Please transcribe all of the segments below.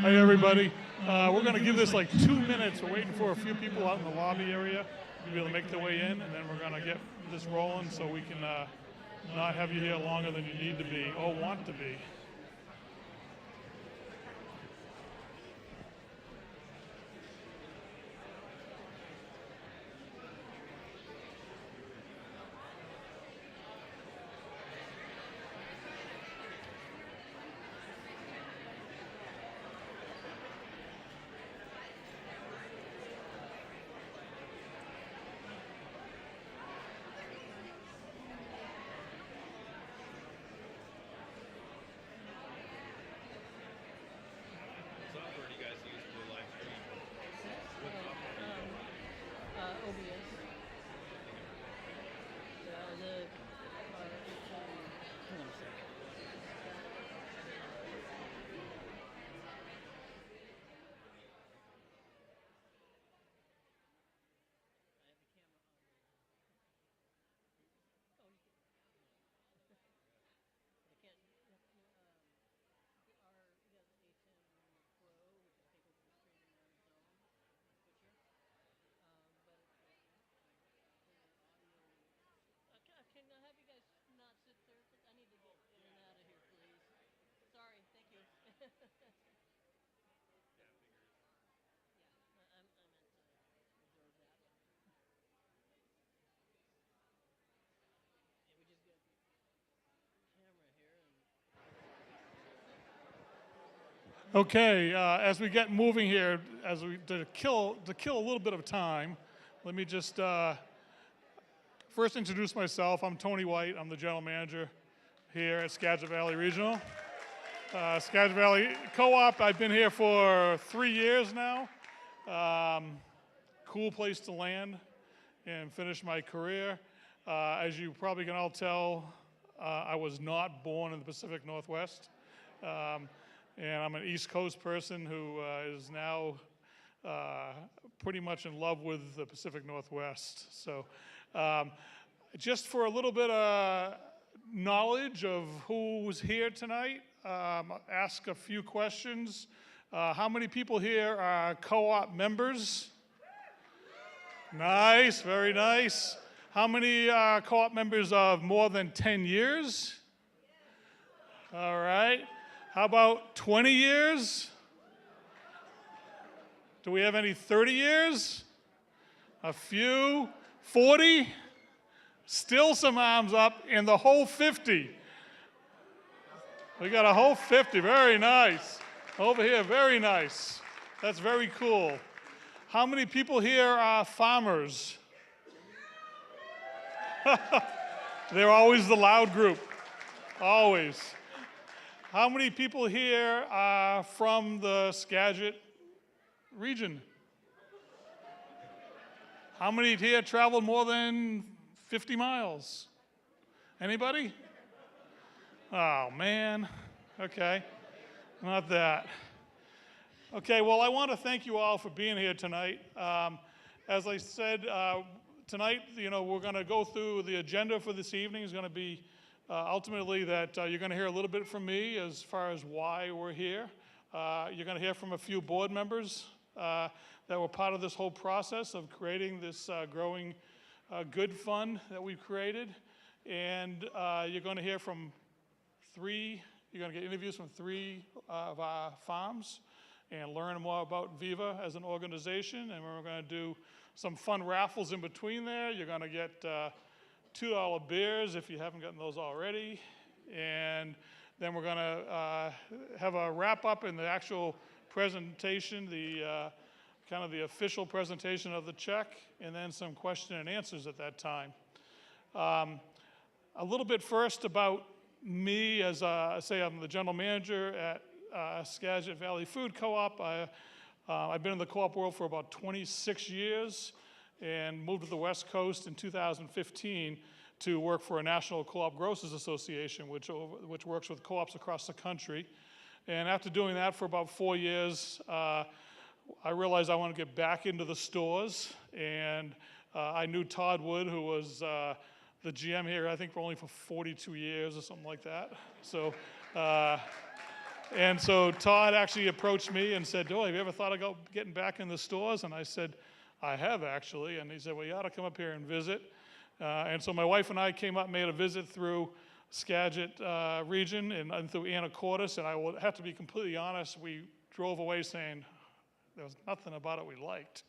Hi, everybody. We're going to give this like 2 minutes. We're waiting for a few people out in the lobby area to be able to make their way in, and then we're going to get this rolling so we can not have you here longer than you need to be or want to be. Okay, as we get moving here, to kill a little bit of time, let me just first introduce myself. I'm Tony White. I'm the general manager here at Skagit Valley Regional. Skagit Valley Co-op, I've been here for 3 years now. Cool place to land and finish my career. As you probably can all tell, I was not born in the Pacific Northwest. And I'm an East Coast person who is now pretty much in love with the Pacific Northwest. So just for a little bit of knowledge of who's here tonight, ask a few questions. How many people here are co-op members? Nice, very nice. How many are co-op members of more than 10 years? All right. How about 20 years? Do we have any 30 years? A few? 40? Still some arms up in the whole 50. We got a whole 50, very nice. Over here, very nice. That's very cool. How many people here are farmers? They're always the loud group, always. How many people here are from the Skagit region? How many here traveled more than 50 miles? Anybody? Oh, man. Okay. Not that. Okay, well, I want to thank you all for being here tonight. As I said, tonight, we're going to go through the agenda for this evening. Is going to be ultimately that you're going to hear a little bit from me as far as why we're here. You're going to hear from a few board members that were part of this whole process of creating this growing good fund that we've created. And you're going to hear from you're going to get interviews from 3 of our farms and learn more about Viva as an organization. And we're going to do some fun raffles in between there. You're going to get $2 beers if you haven't gotten those already. And then we're going to have a wrap up in the actual presentation, the kind of the official presentation of the check, and then some question and answers at that time. A little bit first about me, as I say, I'm the general manager at Skagit Valley Food Co-op. I've been in the co-op world for about 26 years and moved to the West Coast in 2015 to work for a National Co-op Grocers Association, which works with co-ops across the country. And after doing that for about 4 years, I realized I wanted to get back into the stores. And I knew Todd Wood, who was the GM here, I think, for only for 42 years or something like that. So And so Todd actually approached me and said, "Oh, have you ever thought about getting back in the stores?" And I said, "I have actually." And he said, "Well, you ought to come up here and visit." And so my wife and I came up, made a visit through Skagit region and through Anacortes. And I will have to be completely honest, we drove away saying there was nothing about it we liked.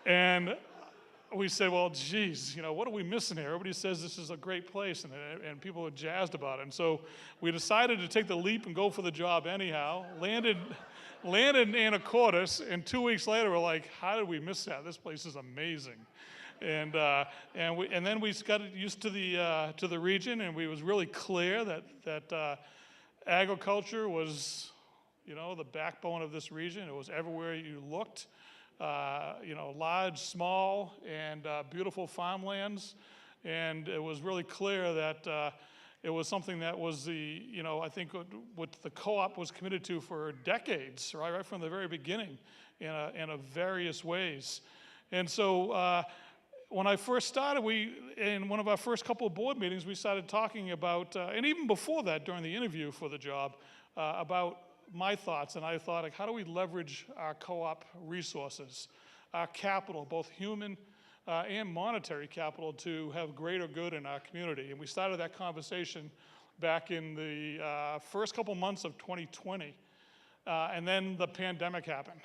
And we said, well, geez, what are we missing here? Everybody says this is a great place, and people are jazzed about it. And so we decided to take the leap and go for the job anyhow. Landed in Anacortes, and 2 weeks later, we're like, how did we miss that? This place is amazing. And then we got used to the region, and it was really clear that agriculture was, the backbone of this region. It was everywhere you looked. Large, small, and beautiful farmlands. And it was really clear that it was something that was I think what the co-op was committed to for decades, right from the very beginning in various ways. And so when I first started, in one of our first couple of board meetings, we started talking about, and even before that, during the interview for the job, about my thoughts. And I thought, like, how do we leverage our co-op resources, our capital, both human and monetary capital, to have greater good in our community? And we started that conversation back in the first couple months of 2020. And then the pandemic happened,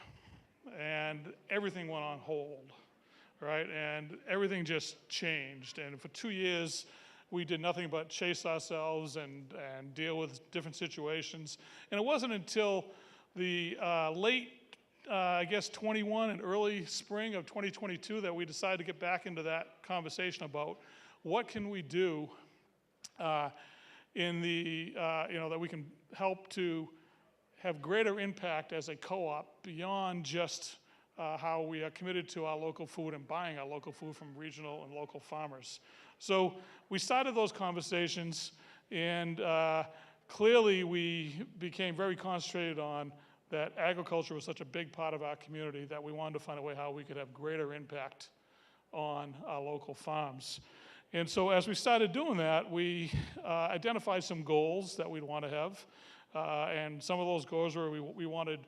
and everything went on hold, right? And everything just changed. And for 2 years, we did nothing but chase ourselves and deal with different situations. And it wasn't until the late, 21 and early spring of 2022 that we decided to get back into that conversation about what can we do that we can help to have greater impact as a co-op beyond just how we are committed to our local food and buying our local food from regional and local farmers. So we started those conversations, and clearly we became very concentrated on that agriculture was such a big part of our community that we wanted to find a way how we could have greater impact on our local farms. And so as we started doing that, we identified some goals that we'd want to have. And some of those goals were we wanted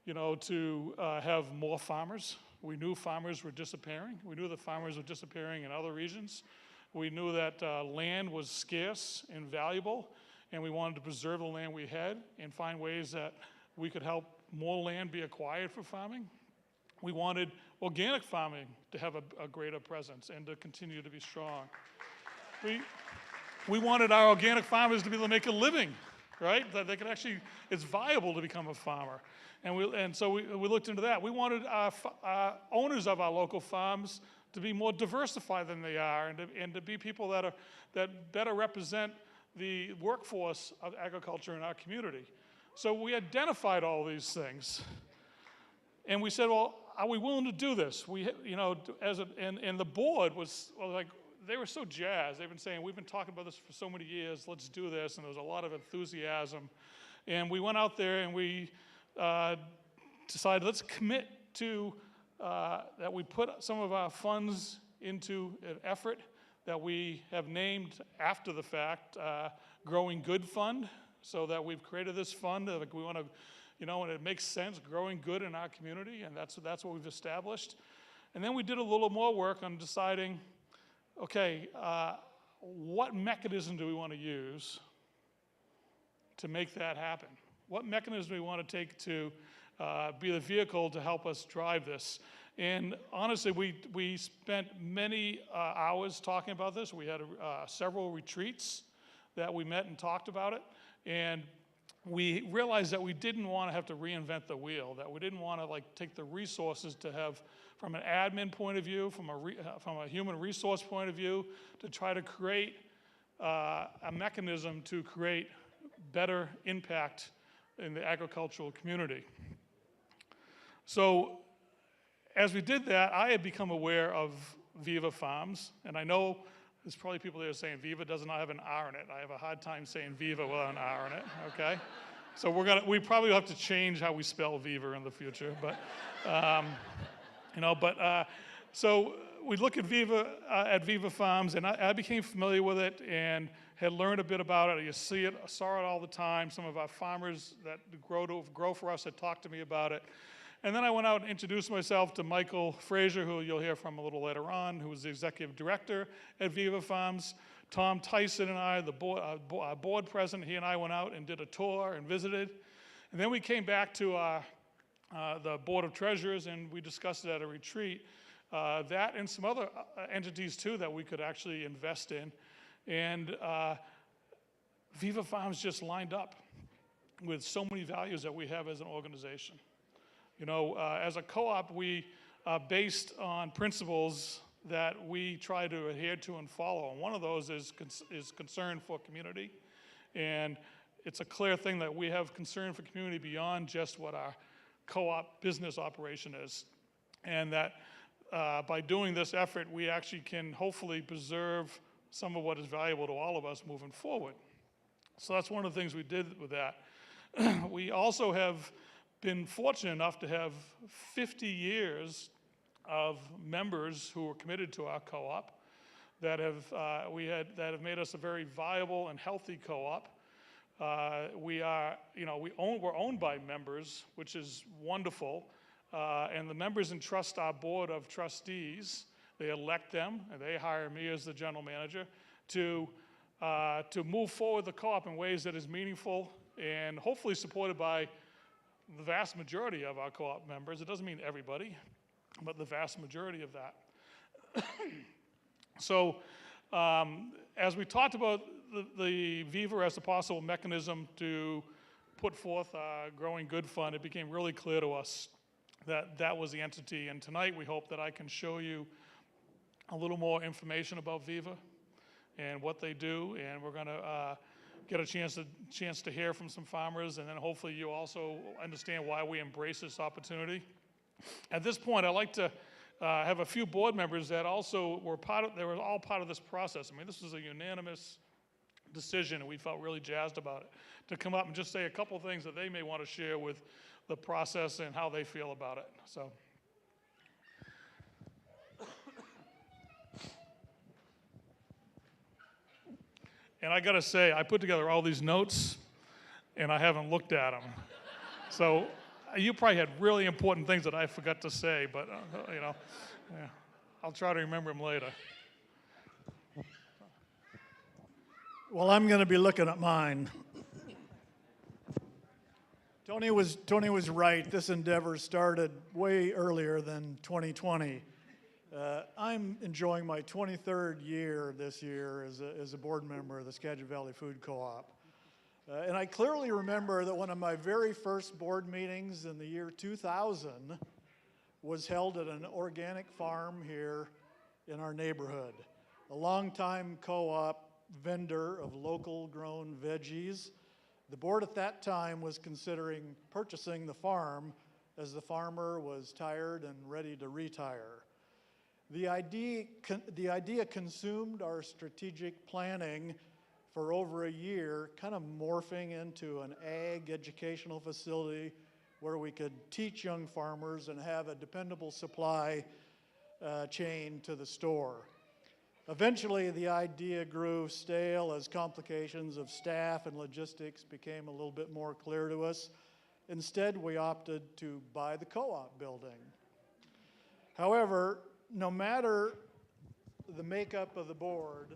to have more farmers. We knew farmers were disappearing. We knew that farmers were disappearing in other regions. We knew that land was scarce and valuable, and we wanted to preserve the land we had and find ways that we could help more land be acquired for farming. We wanted organic farming to have a greater presence and to continue to be strong. We wanted our organic farmers to be able to make a living, right? That they could actually, it's viable to become a farmer. And so we looked into that. We wanted our owners of our local farms to be more diversified than they are, and to be people that better represent the workforce of agriculture in our community. So we identified all these things, and we said, well, are we willing to do this? And the board was like, they were so jazzed. They've been saying, we've been talking about this for so many years, let's do this, and there was a lot of enthusiasm. And we went out there and we decided, let's commit to that we put some of our funds into an effort that we have named after the fact, Growing Good Fund, so that we've created this fund. Like we want to, and it makes sense, growing good in our community, and that's what we've established. And then we did a little more work on deciding, okay, what mechanism do we want to use to make that happen? What mechanism do we want to take to be the vehicle to help us drive this? And honestly, we spent many hours talking about this. We had several retreats that we met and talked about it. And we realized that we didn't want to have to reinvent the wheel, that we didn't want to take the resources to have, from an admin point of view, from a human resource point of view, to try to create a mechanism to create better impact in the agricultural community. So as we did that, I had become aware of Viva Farms, and I know there's probably people there saying Viva does not have an R in it. I have a hard time saying Viva without an R in it, okay? So we probably have to change how we spell Viva in the future, but so we look at Viva Farms, and I became familiar with it and had learned a bit about it. You see it, I saw it all the time. Some of our farmers that grow for us had talked to me about it. And then I went out and introduced myself to Michael Frazier, who you'll hear from a little later on, who was the executive director at Viva Farms. Tom Tyson and I, our board president, he and I went out and did a tour and visited. And then we came back to the board of treasurers, and we discussed it at a retreat. That and some other entities too that we could actually invest in. And Viva Farms just lined up with so many values that we have as an organization. You know, as a co-op, we are based on principles that we try to adhere to and follow. And one of those is concern for community. And it's a clear thing that we have concern for community beyond just what our co-op business operation is. And that by doing this effort, we actually can hopefully preserve some of what is valuable to all of us moving forward. So that's one of the things we did with that. We also have been fortunate enough to have 50 years of members who were committed to our co-op that have made us a very viable and healthy co-op. We're owned by members, which is wonderful, and the members entrust our board of trustees. They elect them, and they hire me as the general manager to move forward the co-op in ways that is meaningful and hopefully supported by the vast majority of our co-op members. It doesn't mean everybody, but the vast majority of that. So as we talked about the Viva as a possible mechanism to put forth our Growing Good Fund, it became really clear to us that that was the entity. And tonight we hope that I can show you a little more information about Viva and what they do, and we're going to get a chance to hear from some farmers, and then hopefully you also understand why we embrace this opportunity. At this point, I'd like to have a few board members that also were all part of this process. I mean, this was a unanimous decision, and we felt really jazzed about it, to come up and just say a couple things that they may want to share with the process and how they feel about it. So. And I got to say, I put together all these notes, and I haven't looked at them. So you probably had really important things that I forgot to say, but yeah, I'll try to remember them later. Well, I'm going to be looking at mine. Tony was right. This endeavor started way earlier than 2020. I'm enjoying my 23rd year this year as a board member of the Skagit Valley Food Co-op. And I clearly remember that one of my very first board meetings in the year 2000 was held at an organic farm here in our neighborhood. A longtime co-op vendor of local grown veggies. The board at that time was considering purchasing the farm as the farmer was tired and ready to retire. The idea consumed our strategic planning for over a year, kind of morphing into an ag educational facility where we could teach young farmers and have a dependable supply chain to the store. Eventually, the idea grew stale as complications of staff and logistics became a little bit more clear to us. Instead, we opted to buy the co-op building. However, no matter the makeup of the board,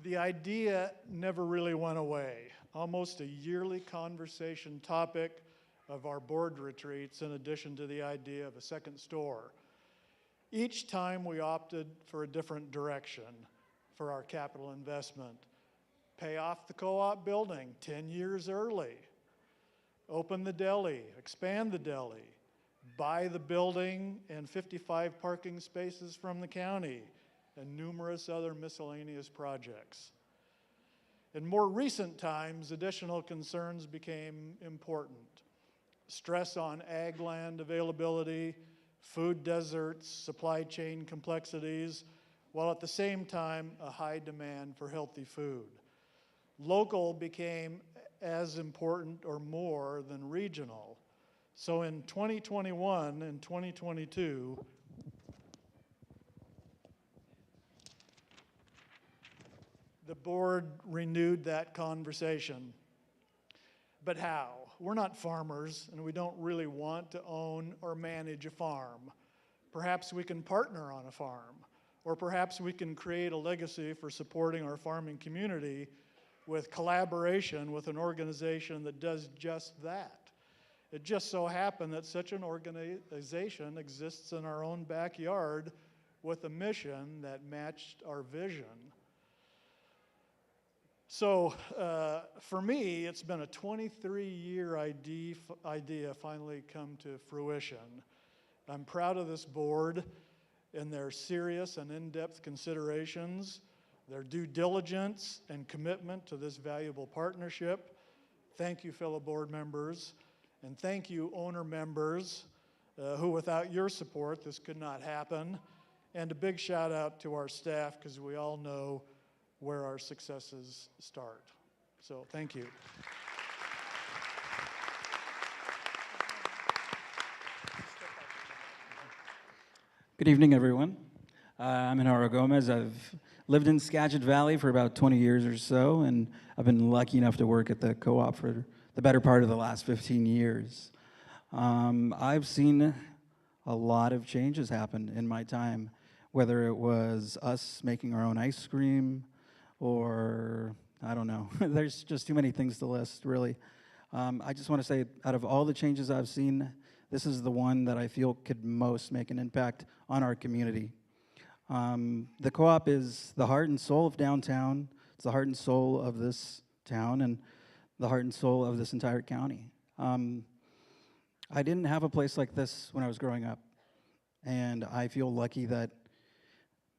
the idea never really went away. Almost a yearly conversation topic of our board retreats, in addition to the idea of a second store. Each time we opted for a different direction for our capital investment. Pay off the co-op building 10 years early. Open the deli, expand the deli. Buy the building and 55 parking spaces from the county, and numerous other miscellaneous projects. In more recent times, additional concerns became important. Stress on ag land availability, food deserts, supply chain complexities, while at the same time a high demand for healthy food. Local became as important or more than regional. So in 2021 and 2022, the board renewed that conversation. But how? We're not farmers, and we don't really want to own or manage a farm. Perhaps we can partner on a farm, or perhaps we can create a legacy for supporting our farming community with collaboration with an organization that does just that. It just so happened that such an organization exists in our own backyard with a mission that matched our vision. So for me, it's been a 23-year idea finally come to fruition. I'm proud of this board and their serious and in-depth considerations, their due diligence and commitment to this valuable partnership. Thank you, fellow board members, and thank you, owner members, who without your support, this could not happen. And a big shout out to our staff, because we all know where our successes start. So thank you. Good evening, everyone. I'm Henaro Gomez. I've lived in Skagit Valley for about 20 years or so, and I've been lucky enough to work at the co-op for the better part of the last 15 years. I've seen a lot of changes happen in my time, whether it was us making our own ice cream, or I don't know. There's just too many things to list, really. I just want to say, out of all the changes I've seen, this is the one that I feel could most make an impact on our community. The co-op is the heart and soul of downtown. It's the heart and soul of this town and the heart and soul of this entire county. I didn't have a place like this when I was growing up, and I feel lucky that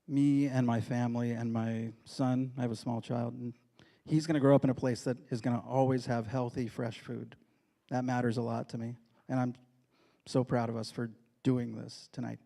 me and my family and my son, I have a small child, and he's going to grow up in a place that is going to always have healthy, fresh food. That matters a lot to me, and I'm so proud of us for doing this tonight.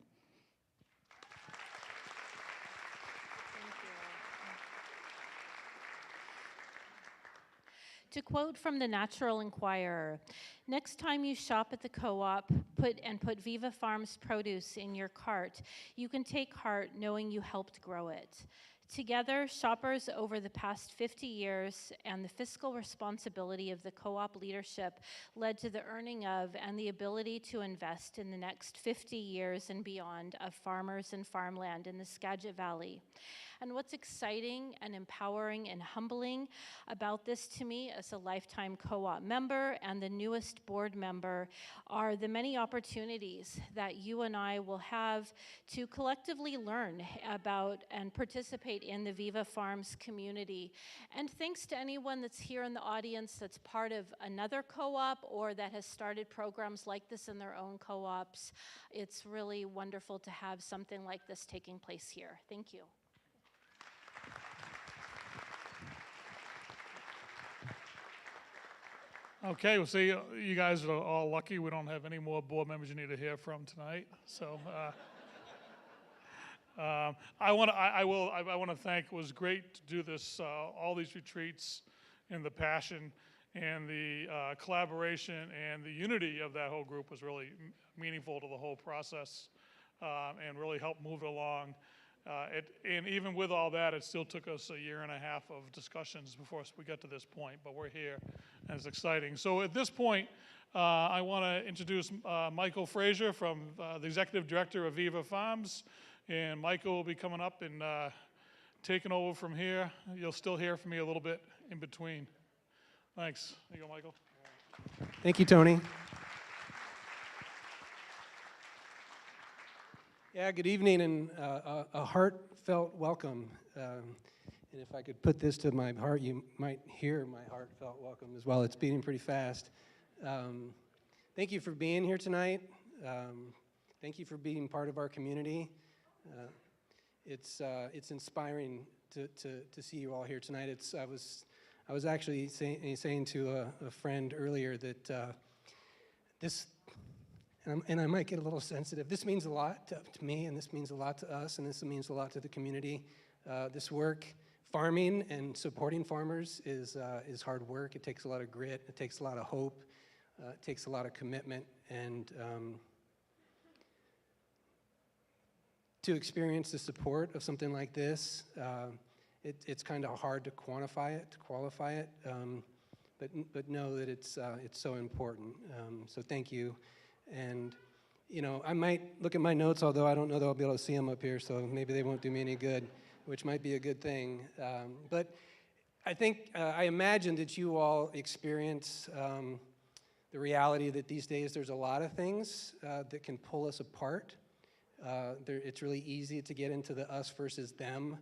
To quote from the Natural Enquirer, next time you shop at the co-op, put Viva Farms produce in your cart, you can take heart knowing you helped grow it. Together, shoppers over the past 50 years and the fiscal responsibility of the co-op leadership led to the earning of and the ability to invest in the next 50 years and beyond of farmers and farmland in the Skagit Valley. And what's exciting and empowering and humbling about this to me as a lifetime co-op member and the newest board member are the many opportunities that you and I will have to collectively learn about and participate in the Viva Farms community. And thanks to anyone that's here in the audience that's part of another co-op or that has started programs like this in their own co-ops. It's really wonderful to have something like this taking place here. Thank you. Okay, well, see, you guys are all lucky. We don't have any more board members you need to hear from tonight. So I want to thank. It was great to do this. All these retreats, and the passion, and the collaboration, and the unity of that whole group was really meaningful to the whole process, and really helped move it along. And even with all that, it still took us a year and a half of discussions before we got to this point, but we're here, and it's exciting. So at this point, I want to introduce Michael Frazier, from the Executive Director of Viva Farms, and Michael will be coming up and taking over from here. You'll still hear from me a little bit in between. Thanks. There you go, Michael. Thank you, Tony. Yeah, good evening, and a heartfelt welcome. And if I could put this to my heart, you might hear my heartfelt welcome as well. It's beating pretty fast. Thank you for being here tonight. Thank you for being part of our community. It's inspiring to see you all here tonight. I was actually saying to a friend earlier that this. And I might get a little sensitive. This means a lot to me, and this means a lot to us, and this means a lot to the community. This work farming and supporting farmers is hard work. It takes a lot of grit. It takes a lot of hope. It takes a lot of commitment. And to experience the support of something like this, it's kind of hard to quantify it, to qualify it. But know that it's so important. So thank you. And you know, I might look at my notes, although I don't know that I'll be able to see them up here, so maybe they won't do me any good, which might be a good thing. But I think, I imagine that you all experience the reality that these days there's a lot of things that can pull us apart. It's really easy to get into the us versus them.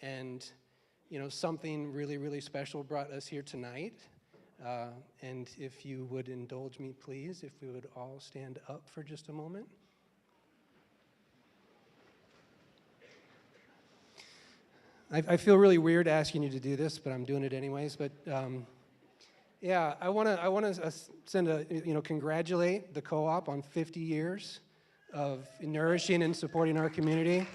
And, you know, something really, really special brought us here tonight. And if you would indulge me, please, if we would all stand up for just a moment. I feel really weird asking you to do this, but I'm doing it anyways. But yeah, I want to congratulate the co-op on 50 years of nourishing and supporting our community.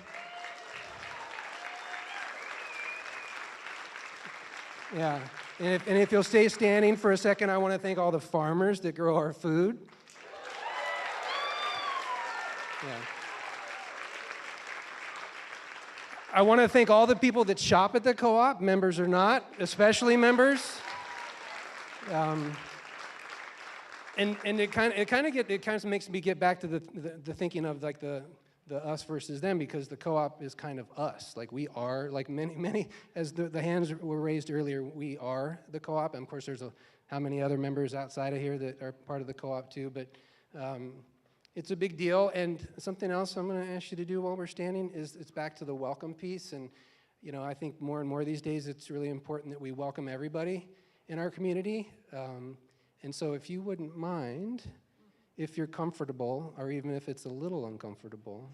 Yeah. And if you'll stay standing for a second, I want to thank all the farmers that grow our food. Yeah. I want to thank all the people that shop at the co-op, members or not, especially members. And it kind of makes me get back to the thinking of like the us versus them, because the co-op is kind of us. Like we are, like many, as the hands were raised earlier, we are the co-op. And of course, there's how many other members outside of here that are part of the co-op too. But it's a big deal. And something else I'm going to ask you to do while we're standing is it's back to the welcome piece. And you know, I think more and more these days, it's really important that we welcome everybody in our community. And so if you wouldn't mind, if you're comfortable, or even if it's a little uncomfortable,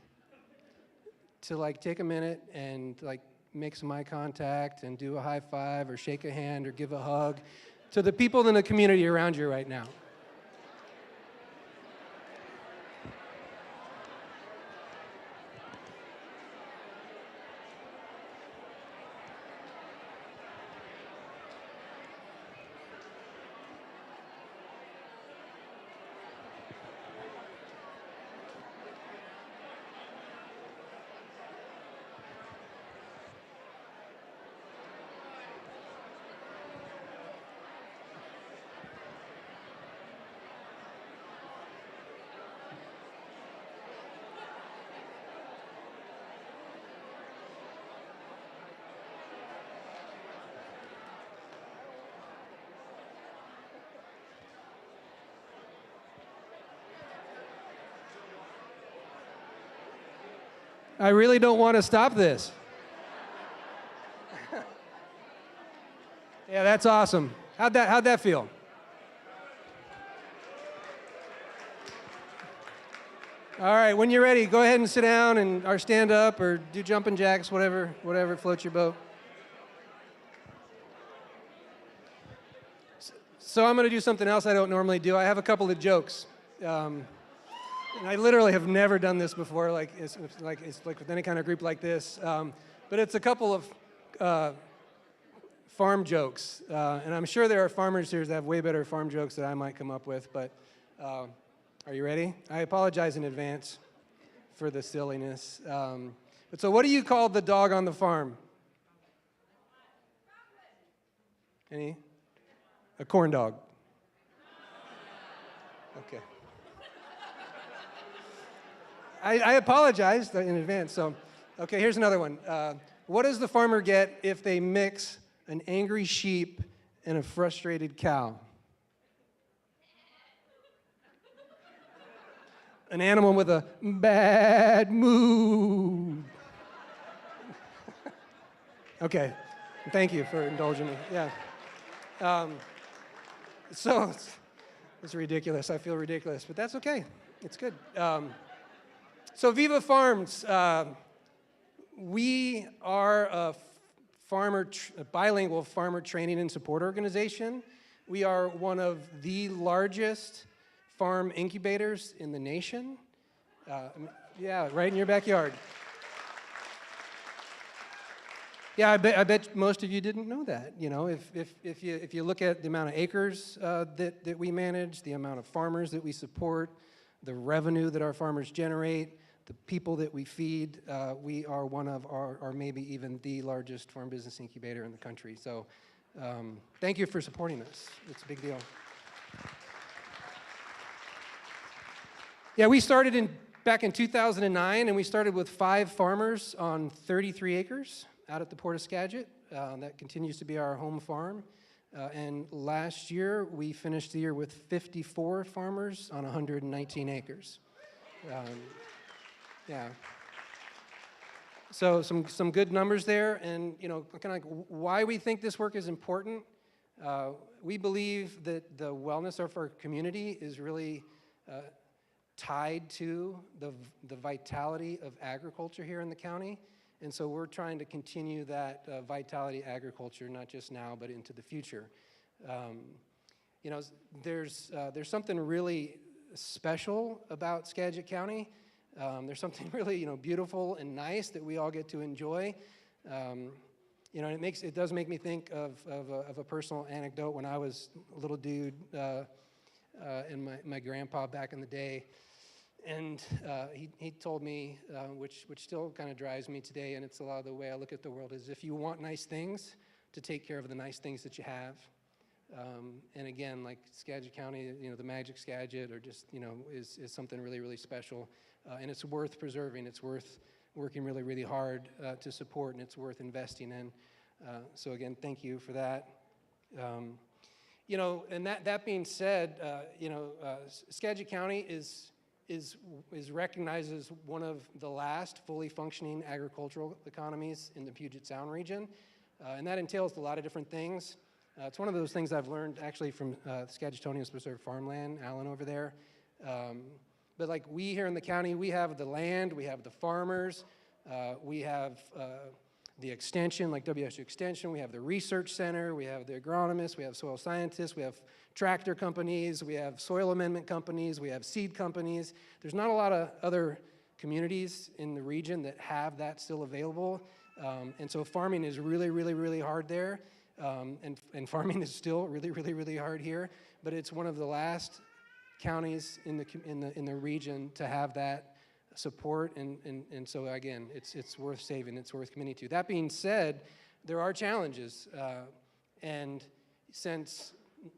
to like take a minute and like make some eye contact and do a high five or shake a hand or give a hug to the people in the community around you right now. I really don't want to stop this. Yeah, that's awesome. How'd that feel? All right, when you're ready, go ahead and sit down or stand up or do jumping jacks, whatever floats your boat. So I'm going to do something else I don't normally do. I have a couple of jokes. And I literally have never done this before, like it's with any kind of group like this. But it's a couple of farm jokes. And I'm sure there are farmers here that have way better farm jokes that I might come up with. But are you ready? I apologize in advance for the silliness. But so what do you call the dog on the farm? Any? A corn dog. Okay. I apologize in advance. So, okay, here's another one. What does the farmer get if they mix an angry sheep and a frustrated cow? An animal with a bad mood. Okay, thank you for indulging me. Yeah. So it's ridiculous. I feel ridiculous, but that's okay. It's good. So Viva Farms, we are a bilingual farmer training and support organization. We are one of the largest farm incubators in the nation. Yeah, right in your backyard. Yeah, I bet most of you didn't know that. You know, if you look at the amount of acres that we manage, the amount of farmers that we support, the revenue that our farmers generate, the people that we feed, we are one of or maybe even the largest farm business incubator in the country. So thank you for supporting us. It's a big deal. Yeah, we started back in 2009, and we started with 5 farmers on 33 acres out at the Port of Skagit. That continues to be our home farm. And last year, we finished the year with 54 farmers on 119 acres. Yeah. So some good numbers there, and you know, kind of like why we think this work is important. We believe that the wellness of our community is really tied to the vitality of agriculture here in the county. And so we're trying to continue that vitality agriculture, not just now, but into the future. You know, there's something really special about Skagit County. There's something really, you know, beautiful and nice that we all get to enjoy. You know, it does make me think of a personal anecdote when I was a little dude and my grandpa back in the day. And he told me, which still kind of drives me today, and it's a lot of the way I look at the world, is if you want nice things, to take care of the nice things that you have. And again, like Skagit County, you know, the Magic Skagit, or just, you know, is something really, really special. And it's worth preserving. It's worth working really, really hard to support, and it's worth investing in. So again, thank you for that. You know, and that being said, you know, Skagit County is recognized as one of the last fully functioning agricultural economies in the Puget Sound region. And that entails a lot of different things. It's one of those things I've learned actually from Skagitonians Preserved Farmland, Alan over there. But like we here in the county, we have the land, we have the farmers, we have the extension, like WSU Extension, we have the research center, we have the agronomists, we have soil scientists, we have tractor companies, we have soil amendment companies, we have seed companies. There's not a lot of other communities in the region that have that still available. And so farming is really, really, really hard there. And farming is still really, really, really hard here. But it's one of the last counties in the region to have that support, and so again, it's worth saving, it's worth committing to. That being said, there are challenges, and since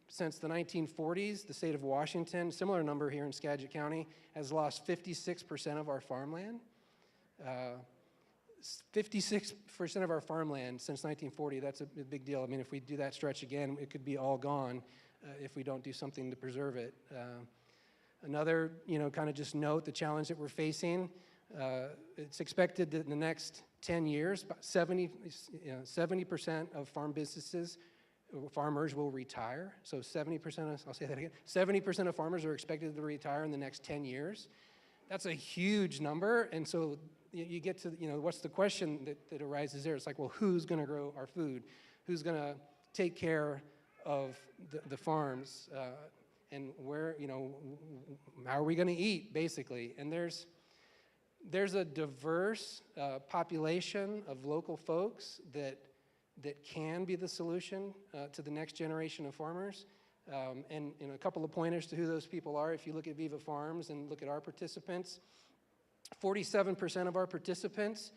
the 1940s, the state of Washington, similar number here in Skagit County, has lost 56% of our farmland. 56% of our farmland since 1940, that's a big deal. I mean, if we do that stretch again, it could be all gone if we don't do something to preserve it. Another, you know, kind of just note the challenge that we're facing. It's expected that in the next 10 years, about 70% of farm businesses, farmers will retire. So 70%, I'll say that again, 70% of farmers are expected to retire in the next 10 years. That's a huge number, and so you get to, you know, what's the question that arises there? It's like, well, who's gonna grow our food? Who's gonna take care of the farms? And where, you know, how are we going to eat, basically? And there's a diverse population of local folks that can be the solution to the next generation of farmers. And you know, a couple of pointers to who those people are. If you look at Viva Farms and look at our participants, 47% of our participants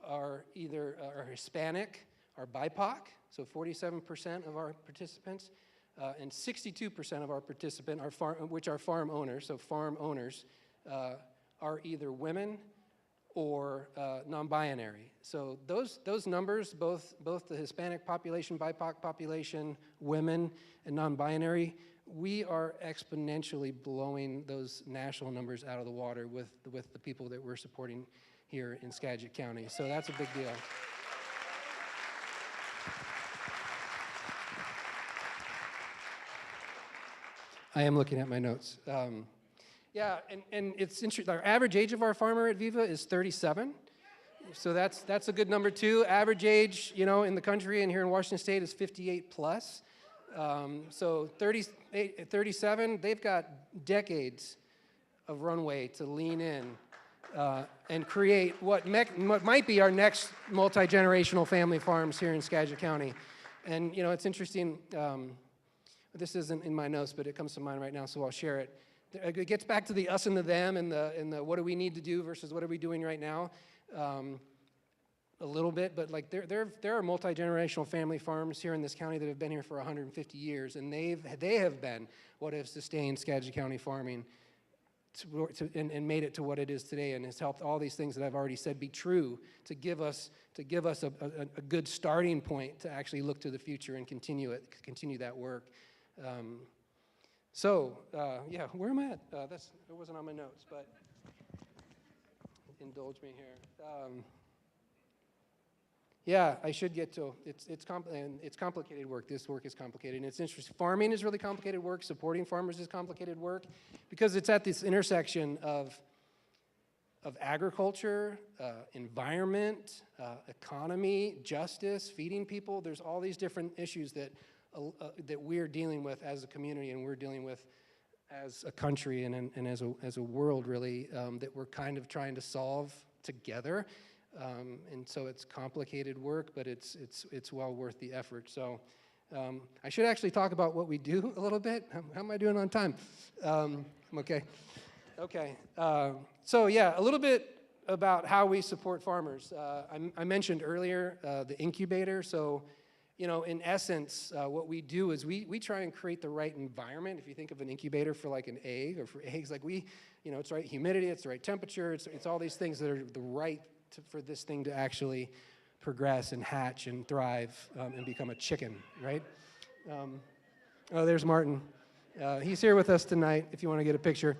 are either Hispanic or BIPOC. So 47% of our participants. And 62% of our participants, which are farm owners, so farm owners, are either women or non-binary. So those numbers, both the Hispanic population, BIPOC population, women, and non-binary, we are exponentially blowing those national numbers out of the water with the people that we're supporting here in Skagit County. So that's a big deal. I am looking at my notes. Yeah, and it's interesting. Our average age of our farmer at Viva is 37. So that's a good number too. Average age, you know, in the country and here in Washington State is 58 plus. So 37, they've got decades of runway to lean in and create what might be our next multi-generational family farms here in Skagit County. And you know, it's interesting, this isn't in my notes, but it comes to mind right now, so I'll share it. It gets back to the us and the them and the what do we need to do versus what are we doing right now. A little bit, but like there are multi-generational family farms here in this county that have been here for 150 years, and they have been what have sustained Skagit County farming and made it to what it is today, and has helped all these things that I've already said be true to give us a good starting point to actually look to the future and continue that work. Yeah, where am I at? It wasn't on my notes, but indulge me here. Yeah, I should get to it's complicated work. This work is complicated, and it's interesting. Farming is really complicated work. Supporting farmers is complicated work because it's at this intersection of agriculture, environment, economy, justice, feeding people. There's all these different issues that we're dealing with as a community, and we're dealing with as a country and as a world, really, that we're kind of trying to solve together. And so it's complicated work, but it's well worth the effort. So I should actually talk about what we do a little bit. How am I doing on time? I'm okay. Okay. So yeah, a little bit about how we support farmers. I mentioned earlier the incubator. So, you know, in essence, what we do is we try and create the right environment. If you think of an incubator for like an egg or for eggs, like it's the right humidity, it's the right temperature, it's all these things that are the right for this thing to actually progress and hatch and thrive and become a chicken, right? Oh, there's Martin. He's here with us tonight if you want to get a picture.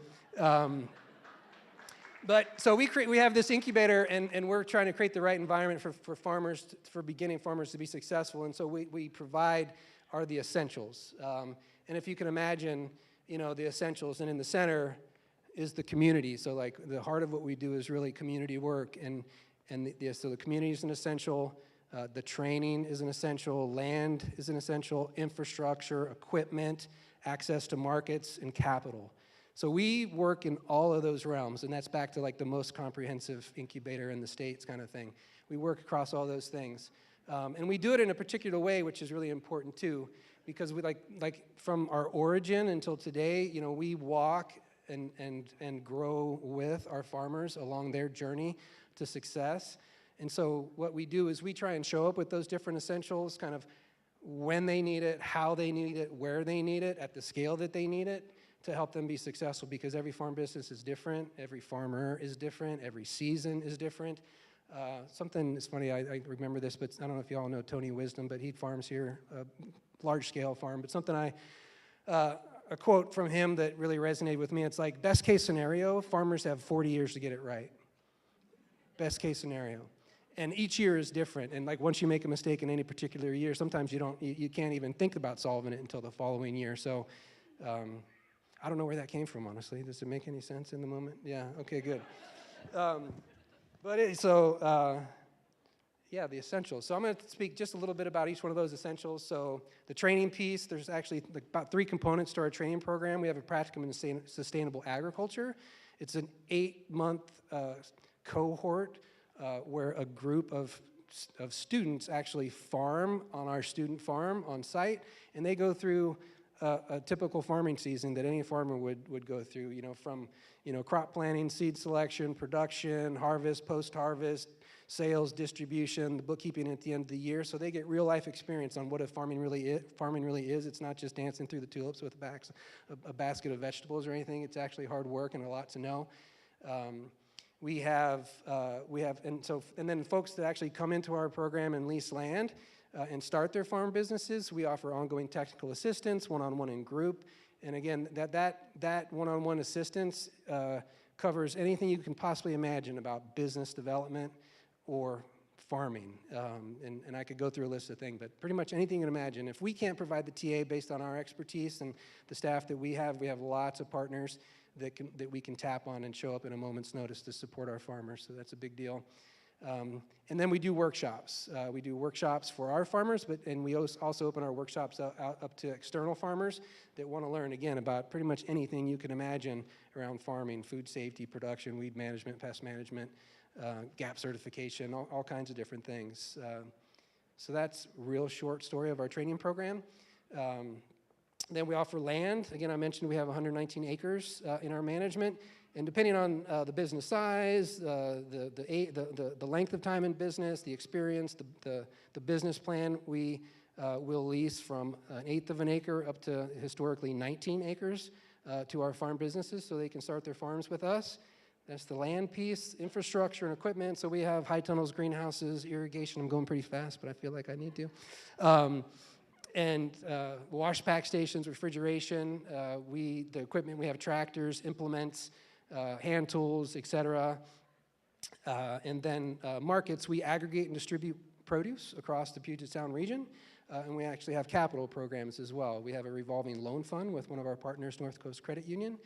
But so we have this incubator, and we're trying to create the right environment for farmers, for beginning farmers to be successful. And so we provide the essentials. And if you can imagine, you know, the essentials, and in the center is the community. So like the heart of what we do is really community work, so the community is an essential, the training is an essential, land is an essential, infrastructure, equipment, access to markets, and capital. So we work in all of those realms, and that's back to like the most comprehensive incubator in the States kind of thing. We work across all those things. And we do it in a particular way, which is really important too, because we like from our origin until today, you know, we walk and grow with our farmers along their journey to success. And so what we do is we try and show up with those different essentials, kind of when they need it, how they need it, where they need it, at the scale that they need it, to help them be successful, because every farm business is different, every farmer is different, every season is different. Something is funny, I remember this, but I don't know if you all know Tony Wisdom, but he farms here, a large-scale farm. But something a quote from him that really resonated with me, it's like, best case scenario, farmers have 40 years to get it right. Best case scenario. And each year is different, and like once you make a mistake in any particular year, sometimes you can't even think about solving it until the following year. So I don't know where that came from, honestly. Does it make any sense in the moment? Yeah, okay, good. Yeah, the essentials. So I'm going to speak just a little bit about each one of those essentials. So the training piece, there's actually about 3 components to our training program. We have a practicum in sustainable agriculture. It's an 8-month cohort where a group of students actually farm on our student farm on site, and they go through a typical farming season that any farmer would go through, you know, from, you know, crop planting, seed selection, production, harvest, post-harvest, sales, distribution, the bookkeeping at the end of the year. So they get real life experience on what farming really is. It's not just dancing through the tulips with a basket of vegetables or anything. It's actually hard work and a lot to know. And then folks that actually come into our program and lease land and start their farm businesses, we offer ongoing technical assistance, one-on-one and group. And again, that one-on-one assistance covers anything you can possibly imagine about business development or farming. And I could go through a list of things, but pretty much anything you can imagine. If we can't provide the TA based on our expertise and the staff that we have lots of partners that we can tap on and show up at a moment's notice to support our farmers. So that's a big deal. And then we do workshops. We do workshops for our farmers, and we also open our workshops up to external farmers that want to learn, again, about pretty much anything you can imagine around farming: food safety, production, weed management, pest management, GAP certification, all kinds of different things. So that's a real short story of our training program. Then we offer land. Again, I mentioned we have 119 acres in our management. And depending on the business size, the length of time in business, the experience, the business plan, we will lease from 1/8 of an acre up to historically 19 acres to our farm businesses so they can start their farms with us. That's the land piece, infrastructure and equipment. So we have high tunnels, greenhouses, irrigation. I'm going pretty fast, but I feel like I need to. And wash pack stations, refrigeration. The equipment, we have tractors, implements, hand tools, etc. And then markets, we aggregate and distribute produce across the Puget Sound region. And we actually have capital programs as well. We have a revolving loan fund with one of our partners, North Coast Credit Union.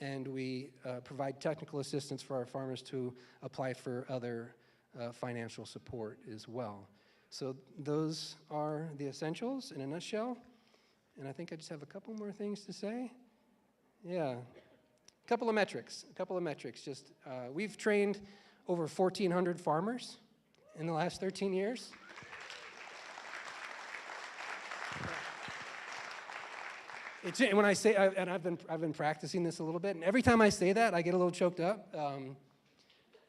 And we provide technical assistance for our farmers to apply for other financial support as well. So those are the essentials in a nutshell. And I think I just have a couple more things to say. Yeah, a couple of metrics. Just we've trained over 1,400 farmers in the last 13 years. When I say, and I've been practicing this a little bit, and every time I say that, I get a little choked up.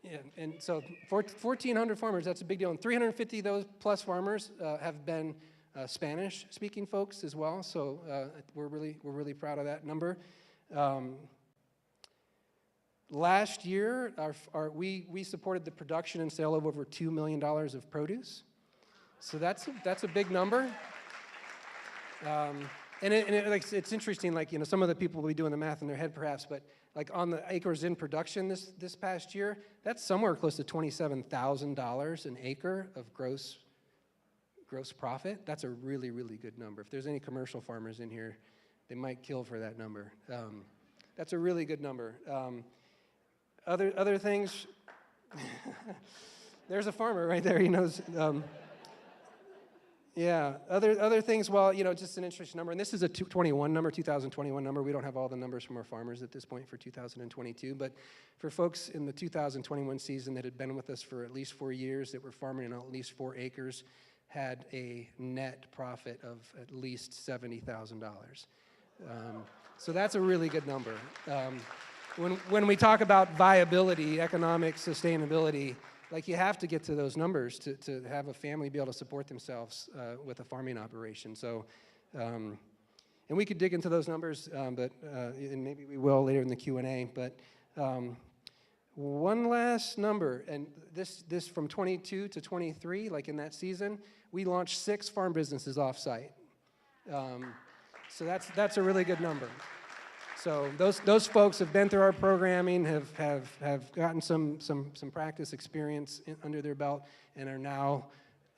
Yeah, and so 1,400 farmers, that's a big deal. And 350 of those plus farmers have been Spanish-speaking folks as well. So we're really proud of that number. Last year, we supported the production and sale of over $2 million of produce. So that's a big number. And it's interesting, like, you know, some of the people will be doing the math in their head perhaps, but like on the acres in production this past year, that's somewhere close to $27,000 an acre of gross profit. That's a really, really good number. If there's any commercial farmers in here, they might kill for that number. That's a really good number. Other things, there's a farmer right there, he knows. Yeah, other things, well, you know, just an interesting number, and this is a 2021 number. We don't have all the numbers from our farmers at this point for 2022, but for folks in the 2021 season that had been with us for at least 4 years, that were farming on at least 4 acres, had a net profit of at least $70,000. So that's a really good number. When we talk about viability, economic sustainability, like, you have to get to those numbers to have a family be able to support themselves with a farming operation. So, and we could dig into those numbers, but and maybe we will later in the Q&A. But one last number, and this from 22 to 23, like in that season, we launched 6 farm businesses off-site. So that's a really good number. So those folks have been through our programming, have gotten some practice experience under their belt, and are now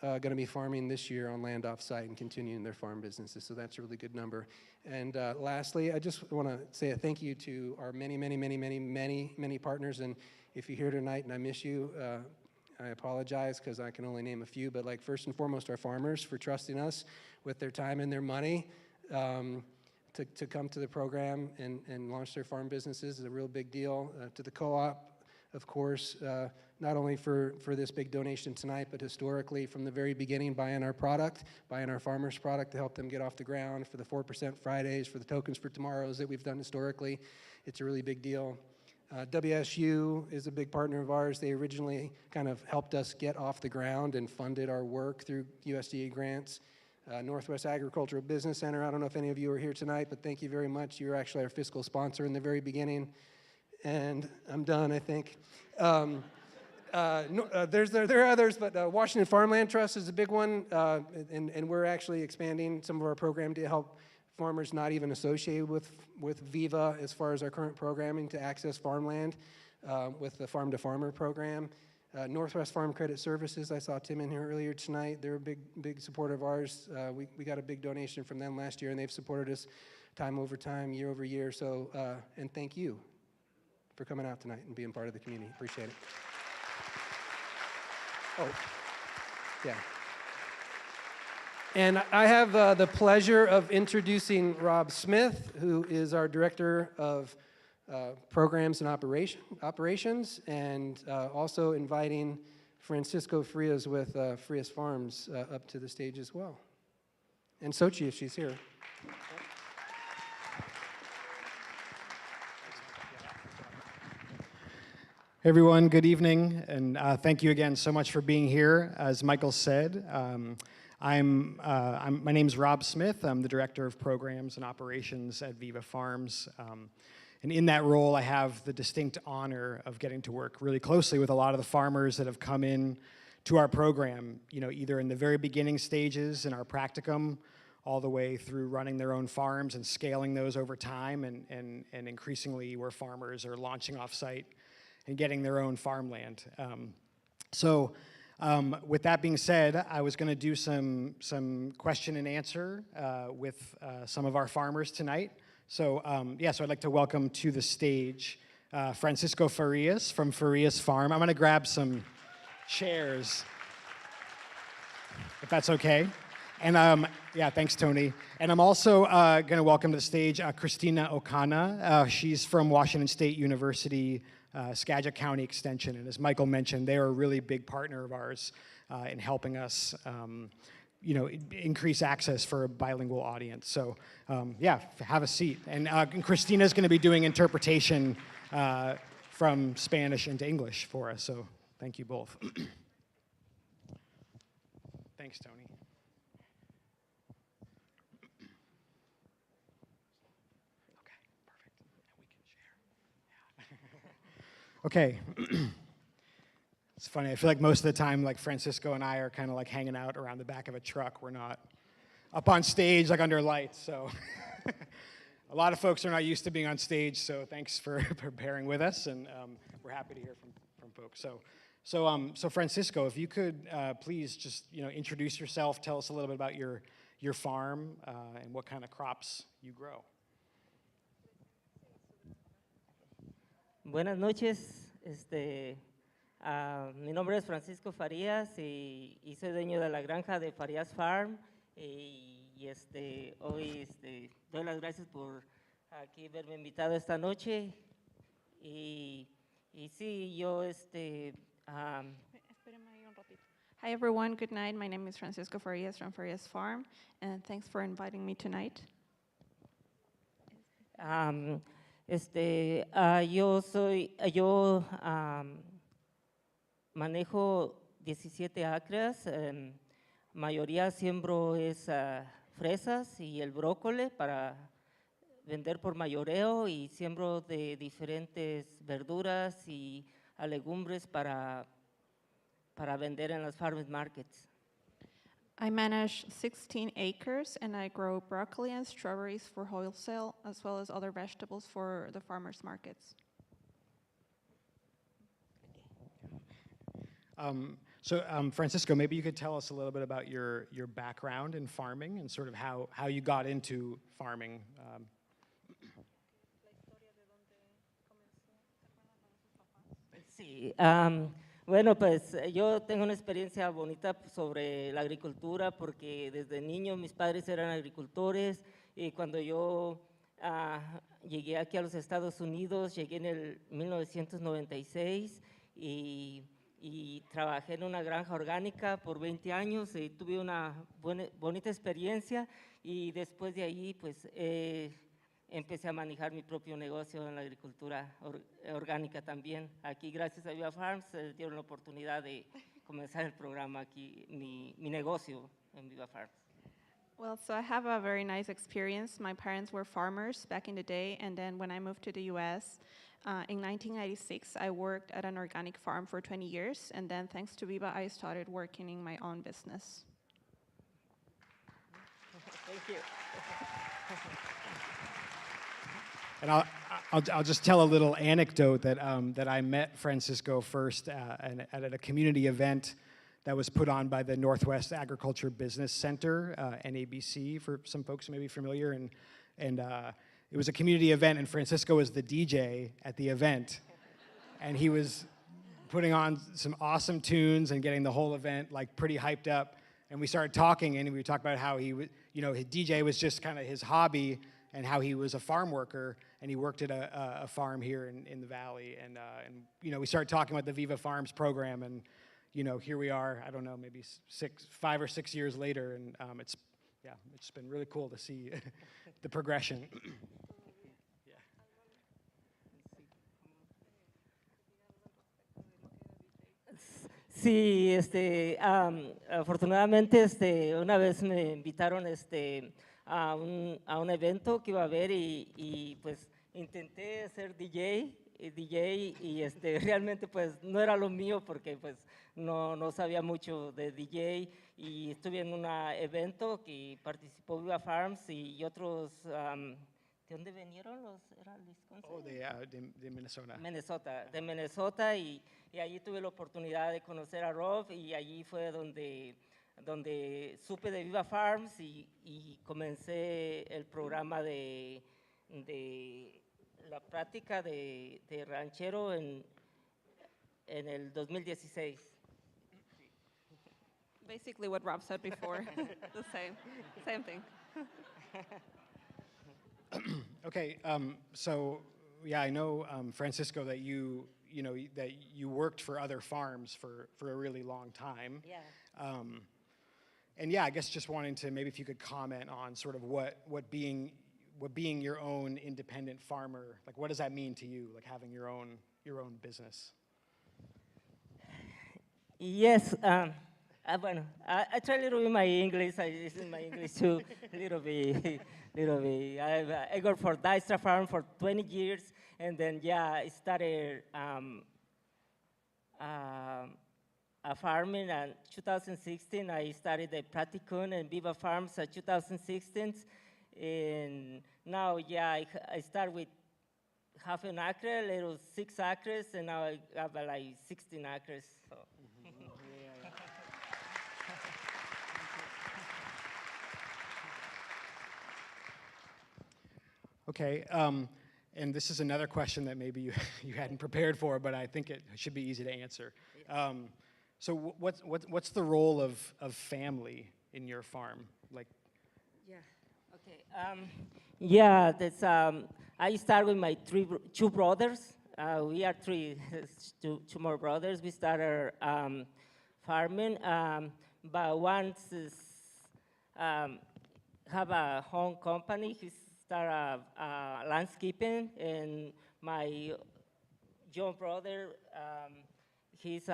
going to be farming this year on land off-site and continuing their farm businesses. So that's a really good number. And lastly, I just want to say a thank you to our many partners. And if you're here tonight and I miss you, I apologize, because I can only name a few. But like, first and foremost, our farmers for trusting us with their time and their money. To come to the program and launch their farm businesses is a real big deal. To the co-op, of course, not only for this big donation tonight, but historically from the very beginning, buying our farmers' product to help them get off the ground, for the 4% Fridays, for the tokens for tomorrows that we've done historically. It's a really big deal. WSU is a big partner of ours. They originally kind of helped us get off the ground and funded our work through USDA grants. Northwest Agricultural Business Center, I don't know if any of you are here tonight, but thank you very much. You were actually our fiscal sponsor in the very beginning. And I'm done, I think. There are others, but Washington Farmland Trust is a big one, and we're actually expanding some of our program to help farmers not even associated with Viva as far as our current programming to access farmland with the Farm to Farmer program. Northwest Farm Credit Services, I saw Tim in here earlier tonight. They're a big supporter of ours. We got a big donation from them last year, and they've supported us time over time, year over year. So, and thank you for coming out tonight and being part of the community. Appreciate it. Oh, yeah. And I have the pleasure of introducing Rob Smith, who is our Director of Programs and Operations, and also inviting Francisco Frias with Frias Farms up to the stage as well. And Sochi, if she's here. Hey everyone, good evening, and thank you again so much for being here. As Michael said, my name's Rob Smith. I'm the Director of Programs and Operations at Viva Farms. And in that role, I have the distinct honor of getting to work really closely with a lot of the farmers that have come in to our program, either in the very beginning stages in our practicum, all the way through running their own farms and scaling those over time, and increasingly where farmers are launching off-site and getting their own farmland. With that being said, I was going to do some question and answer with some of our farmers tonight. So I'd like to welcome to the stage Francisco Farias from Farias Farm. I'm going to grab some chairs, if that's okay. And thanks, Tony. And I'm also going to welcome to the stage Christina Okana. She's from Washington State University, Skagit County Extension. And as Michael mentioned, they are a really big partner of ours in helping us increase access for a bilingual audience. So have a seat. And Christina's going to be doing interpretation from Spanish into English for us. So thank you both. Thanks, Tony. Okay. It's funny, I feel like most of the time, like Francisco and I are kind of like hanging out around the back of a truck. We're not up on stage like under lights, so. A lot of folks are not used to being on stage, so thanks for bearing with us, and we're happy to hear from folks. So Francisco, if you could please just introduce yourself, tell us a little bit about your farm and what kind of crops you grow. Buenas noches, mi nombre es Francisco Farías y soy dueño de la granja de Farías Farm hoy doy las gracias por aquí verme invitado esta noche y sí, yo Espérame ahí un ratito. Hi everyone, good night. My name is Francisco Farias from Farias Farm, and thanks for inviting me tonight. Yo manejo 17 acres, mayoría siembro fresas y el brócoli para vender por mayoreo y siembro de diferentes verduras y legumbres para vender en las farmers markets. I manage 16 acres and I grow broccoli and strawberries for wholesale as well as other vegetables for the farmers markets. Francisco, maybe you could tell us a little bit about your background in farming and sort of how you got into farming. Sí, bueno, pues yo tengo una experiencia bonita sobre la agricultura porque desde niño mis padres eran agricultores y cuando yo llegué aquí a los Estados Unidos, llegué en el 1996 y trabajé en una granja orgánica por 20 años y tuve una bonita experiencia y después de ahí pues empecé a manejar mi propio negocio en la agricultura orgánica también. Aquí, gracias a Viva Farms, dieron la oportunidad de comenzar el programa aquí, mi negocio en Viva Farms. Well, so I have a very nice experience. My parents were farmers back in the day, and then when I moved to the U.S., in 1996, I worked at an organic farm for 20 years, and then thanks to Viva, I started working in my own business. Thank you. And I'll just tell a little anecdote that I met Francisco first at a community event that was put on by the Northwest Agriculture Business Center, NABC, for some folks who may be familiar. And it was a community event, and Francisco was the DJ at the event. And he was putting on some awesome tunes and getting the whole event like pretty hyped up. And we started talking, and we talked about how he, his DJ was just kind of his hobby, and how he was a farm worker, and he worked at a farm here in the valley. And we started talking about the Viva Farms program, and here we are. I don't know, maybe 5 or 6 years later, and it's been really cool to see the progression. Sí, afortunadamente, una vez me invitaron, a un evento que iba a haber y pues intenté ser DJ y realmente pues no era lo mío porque pues no sabía mucho de DJ y estuve en un evento que participó Viva Farms y otros, ¿de dónde vinieron los? ¿Era Wisconsin? Oh, de Minnesota. De Minnesota y allí tuve la oportunidad de conocer a Rob y allí fue donde supe de Viva Farms y comencé el programa de la práctica de ranchero en el 2016. Basically what Rob said before, the same thing. Okay, so yeah, I know, Francisco, that you worked for other farms for a really long time. Yeah. And yeah, I guess just wanting to, maybe if you could comment on sort of what being your own independent farmer, like what does that mean to you, like having your own business? Yes, bueno, I try a little bit my English. This is my English too, a little bit. I worked for Dijkstra Farm for 20 years, and then I started farming in 2016. I started the practicum in Viva Farms in 2016, and now I start with half an acre, little 6 acres, and now I have like 16 acres. So. Okay, and this is another question that maybe you hadn't prepared for, but I think it should be easy to answer. So what's the role of family in your farm? Like, Okay. That's I start with my two brothers. We are two more brothers. We started farming, but once have a home company. He started landscaping, and my young brother, he's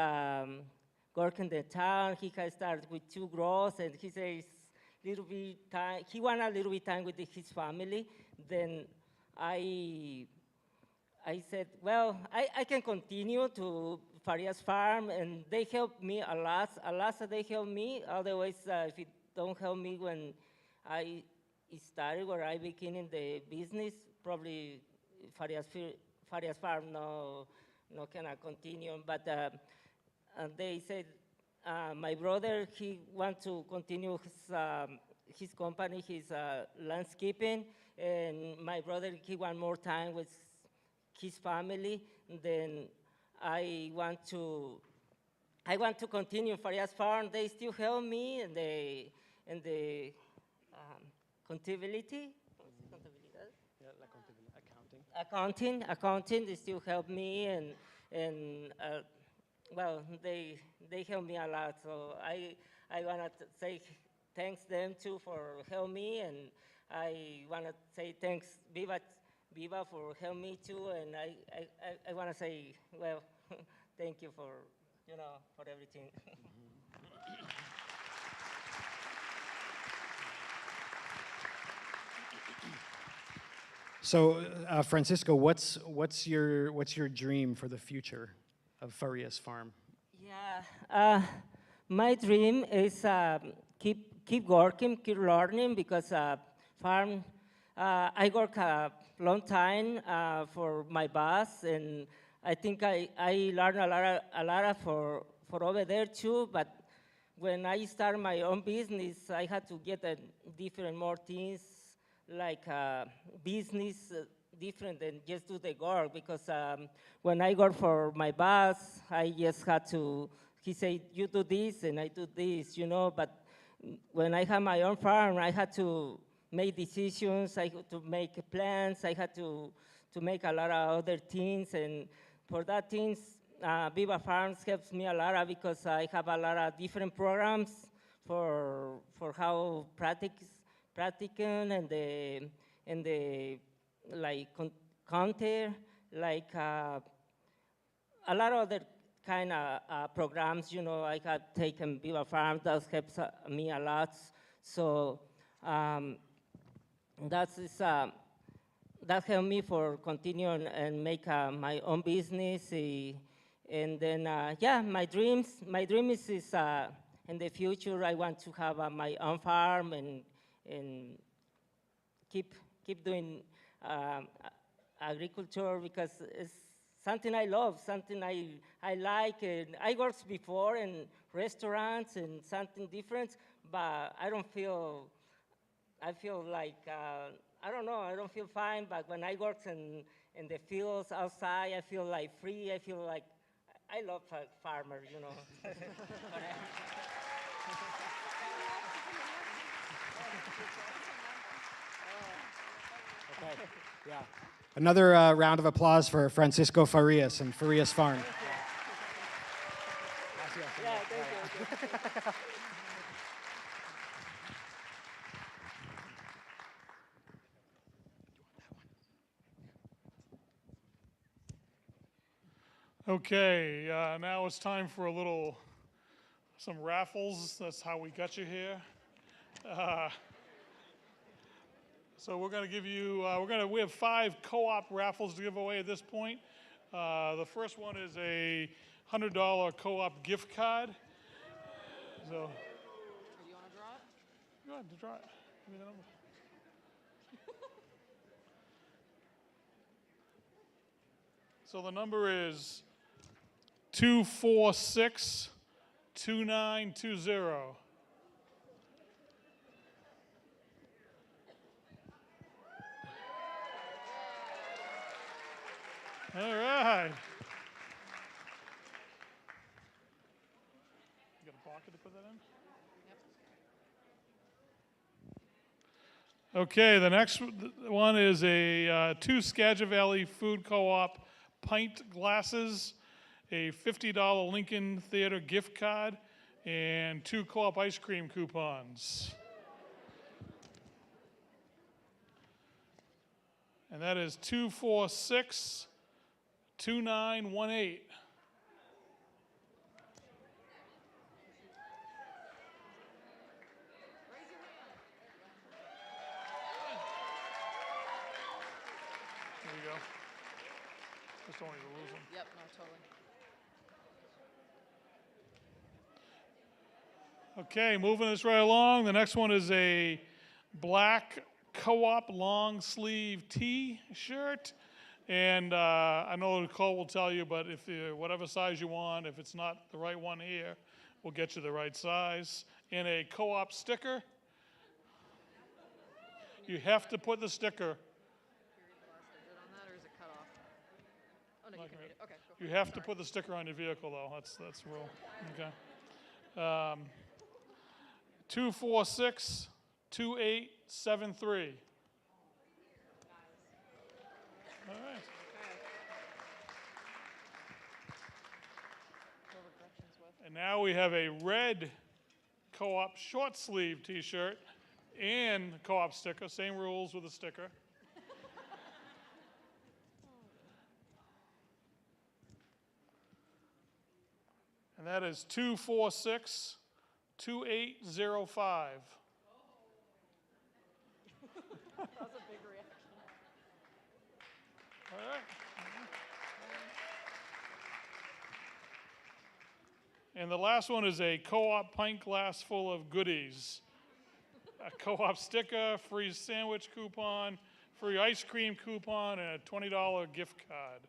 working the town. He has started with 2 grows, and he says little bit time. He want a little bit time with his family. Then I said, well, I can continue to Farias Farm, and they help me a lot. They help me. Otherwise, if it don't help me when I started, where I began in the business, probably Farias Farm no cannot continue. But they said, my brother, he want to continue his company, his landscaping, and my brother, he want more time with his family. Then I want to continue Farias Farm. They still help me in the contability. Accounting. They still help me, and well, they help me a lot. So I want to say thanks them too for help me, and I want to say thanks Viva for help me too, and I want to say, well, thank you for everything. so Francisco, what's your dream for the future of Farias Farm? Yeah, my dream is keep working, keep learning, because farm. I work a long time for my boss, and I think I learned a lot for over there too. But when I started my own business, I had to get different more things like business different than just do the work because when I work for my boss, I just had to, he said, you do this and I do this, you know, but when I had my own farm, I had to make decisions, I had to make plans, I had to make a lot of other things, and for that things, Viva Farms helps me a lot because I have a lot of different programs for how practical and the like counter, like a lot of other kind of programs, you know, I have taken Viva Farm, that helps me a lot. So that helped me for continuing and make my own business. And then, yeah, my dream is in the future, I want to have my own farm and keep doing agriculture because it's something I love, something I like. And I worked before in restaurants and something different, but I feel like, I don't know, I don't feel fine, but when I work in the fields outside, I feel like free, I feel like, I love farmer, you know. Okay. Yeah. Another round of applause for Francisco Farias and Farias Farm. Yeah, thank you. Okay, now it's time for some raffles. That's how we got you here. So we're going to give you, we have 5 co-op raffles to give away at this point. The first one is a $100 co-op gift card. So, Do you want to draw it? go ahead, draw it. Give me the number. So the number is 246-2920. All right. You got a pocket to put that in? Yep. Okay, the next one is a 2 Skagit Valley Food Co-op pint glasses, a $50 Lincoln Theater gift card, and 2 co-op ice cream coupons. And that is 246-2918. There you go. Just don't want you to lose them. Yep, no, totally. Okay, moving this right along. The next one is a black co-op long sleeve T-shirt. And I know Nicole will tell you, but if whatever size you want, if it's not the right one here, we'll get you the right size. And a co-op sticker. You have to put the sticker. Is it on that or is it cut off? Oh, no, you can read it. Okay, go. You have to put the sticker on your vehicle, though. That's the rule. Okay. 246-2873. All right. And now we have a red co-op short sleeve T-shirt and co-op sticker. Same rules with the sticker. And that is 246-2805. That was a big reaction. All right. And the last one is a co-op pint glass full of goodies. A co-op sticker, free sandwich coupon, free ice cream coupon, and a $20 gift card.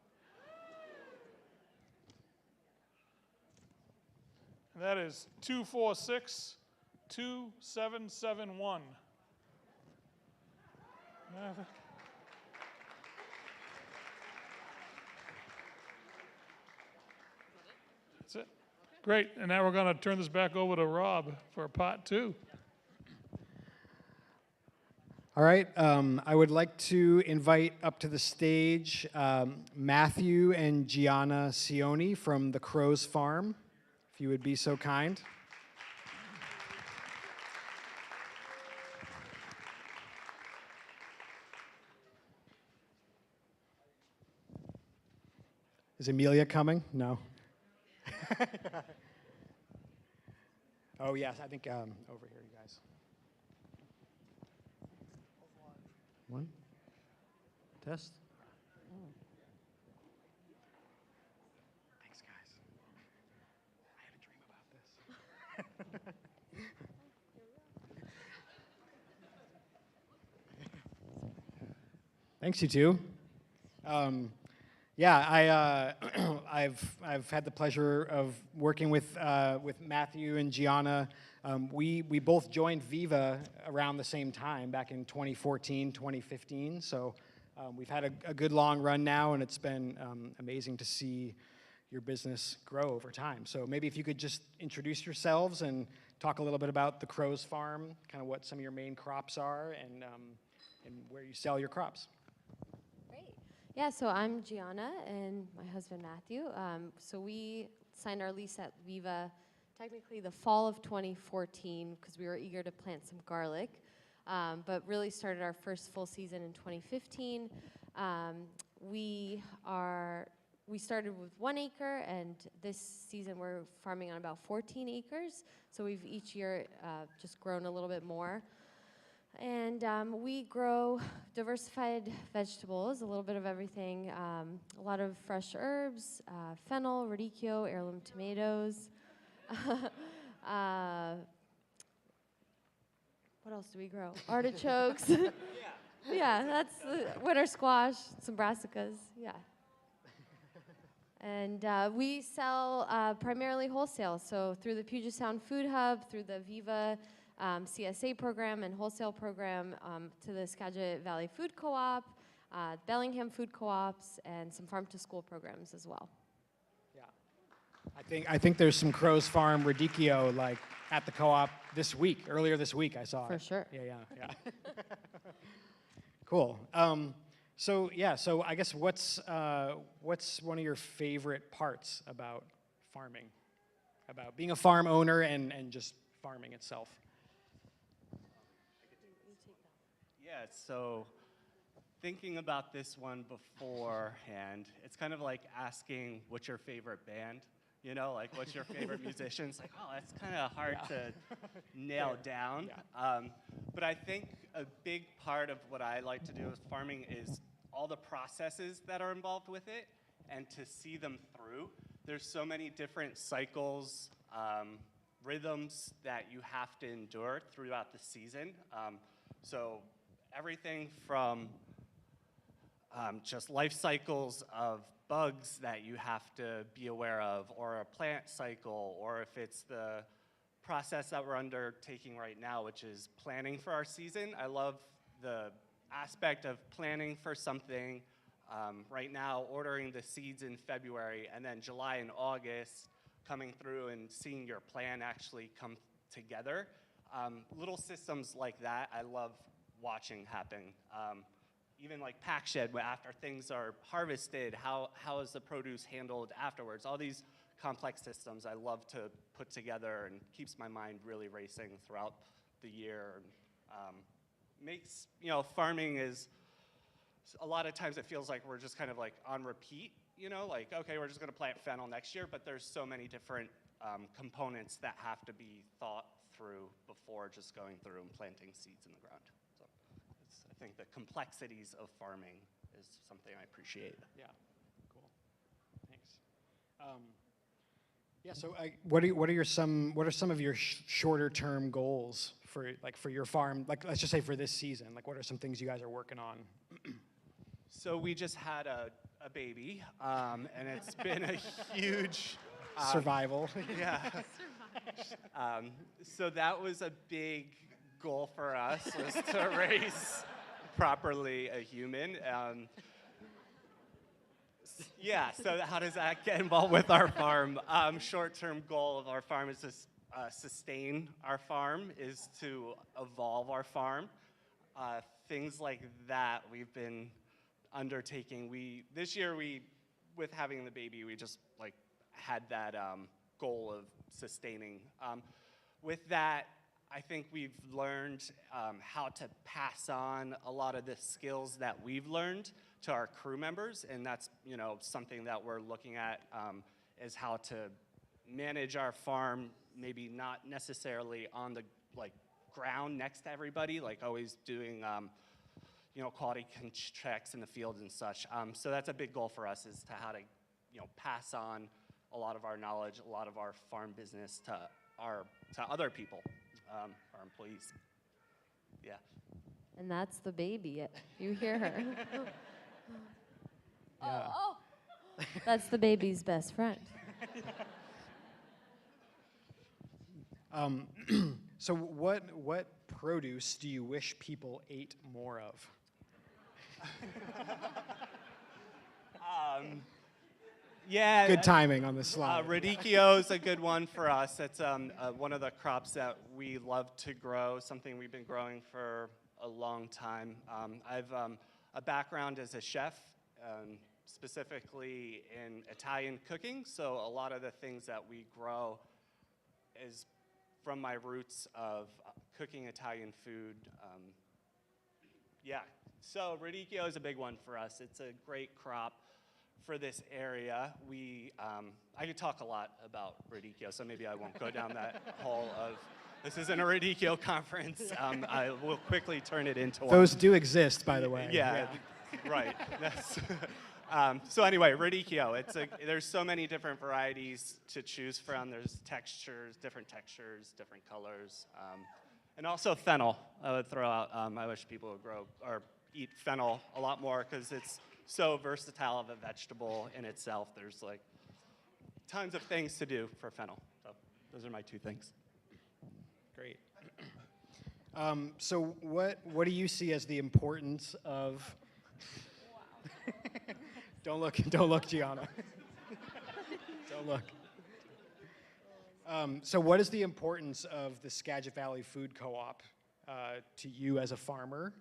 And that is 246-2771. That's it. Great. And now we're going to turn this back over to Rob for part 2. All right, I would like to invite up to the stage Matthew and Gianna Sioni from the Crow's Farm, if you would be so kind. Is Amelia coming? No. Oh, yes, I think over here, you guys. One. Test. Thanks, guys. I had a dream about this. Thanks, you two. Yeah, I've had the pleasure of working with Matthew and Gianna. We both joined Viva around the same time, back in 2014, 2015. So we've had a good long run now, and it's been amazing to see your business grow over time. So maybe if you could just introduce yourselves and talk a little bit about the Crow's Farm, kind of what some of your main crops are, and where you sell your crops. Yeah, so I'm Gianna and my husband Matthew. So we signed our lease at Viva technically the fall of 2014 because we were eager to plant some garlic, but really started our first full season in 2015. We started with 1 acre, and this season we're farming on about 14 acres. So we've each year just grown a little bit more. And we grow diversified vegetables, a little bit of everything, a lot of fresh herbs, fennel, radicchio, heirloom tomatoes. What else do we grow? Artichokes. Yeah, that's winter squash, some brassicas, yeah. And we sell primarily wholesale, so through the Puget Sound Food Hub, through the Viva CSA program and wholesale program, to the Skagit Valley Food Co-op, Bellingham Food Co-ops, and some farm-to-school programs as well. Yeah, I think there's some Crow's Farm radicchio like at the co-op earlier this week. I saw For it. sure. Yeah. Cool. So I guess what's one of your favorite parts about farming, about being a farm owner and just farming itself? Yeah, so thinking about this one beforehand, it's kind of like asking what's your favorite band, you know, like what's your favorite musician? It's like, oh, that's kind of hard to nail down. Yeah. But I think a big part of what I like to do with farming is all the processes that are involved with it and to see them through. There's so many different cycles, rhythms that you have to endure throughout the season. So everything from just life cycles of bugs that you have to be aware of, or a plant cycle, or if it's the process that we're undertaking right now, which is planning for our season. I love the aspect of planning for something right now, ordering the seeds in February, and then July and August coming through and seeing your plan actually come together. Little systems like that I love watching happen. Even like pack shed, after things are harvested, how is the produce handled afterwards? All these complex systems I love to put together and keeps my mind really racing throughout the year. Makes, farming is, a lot of times it feels like we're just kind of like on repeat, like, okay, we're just gonna plant fennel next year, but there's so many different components that have to be thought through before just going through and planting seeds in the ground. So I think the complexities of farming is something I appreciate. Yeah, cool. Thanks. So what are some of your shorter term goals for your farm? Like, let's just say for this season. Like, what are some things you guys are working on? So we just had a baby, and it's been a huge survival. Yeah. So that was a big goal for us, was to raise properly a human. Yeah, so how does that get involved with our farm? Short-term goal of our farm is to sustain our farm, is to evolve our farm. Things like that we've been undertaking. This year, with having the baby, we just like had that goal of sustaining. With that, I think we've learned how to pass on a lot of the skills that we've learned to our crew members, and that's something that we're looking at is how to manage our farm, maybe not necessarily on the ground next to everybody, like always doing quality checks in the field and such. So that's a big goal for us, is to how to pass on a lot of our knowledge, a lot of our farm business to other people, our employees. Yeah. And that's the baby. You hear her. Yeah. Oh. That's the baby's best friend. So what produce do you wish people ate more of? Yeah. Good timing on the slide. Radicchio is a good one for us. It's one of the crops that we love to grow, something we've been growing for a long time. I've a background as a chef, specifically in Italian cooking, so a lot of the things that we grow is from my roots of cooking Italian food. Yeah, so radicchio is a big one for us. It's a great crop for this area. I could talk a lot about radicchio, so maybe I won't go down that hole of, this isn't a radicchio conference. I will quickly turn it into one. Those do exist, by the way. Yeah. Right. So anyway, radicchio. There's so many different varieties to choose from. There's different textures, different colors, and also fennel. I would throw out. I wish people would grow or eat fennel a lot more, because it's so versatile of a vegetable in itself. There's like tons of things to do for fennel. So those are my two things. Great. So what do you see as the importance of? Don't look, Gianna. Don't look. So what is the importance of the Skagit Valley Food Co-op to you as a farmer?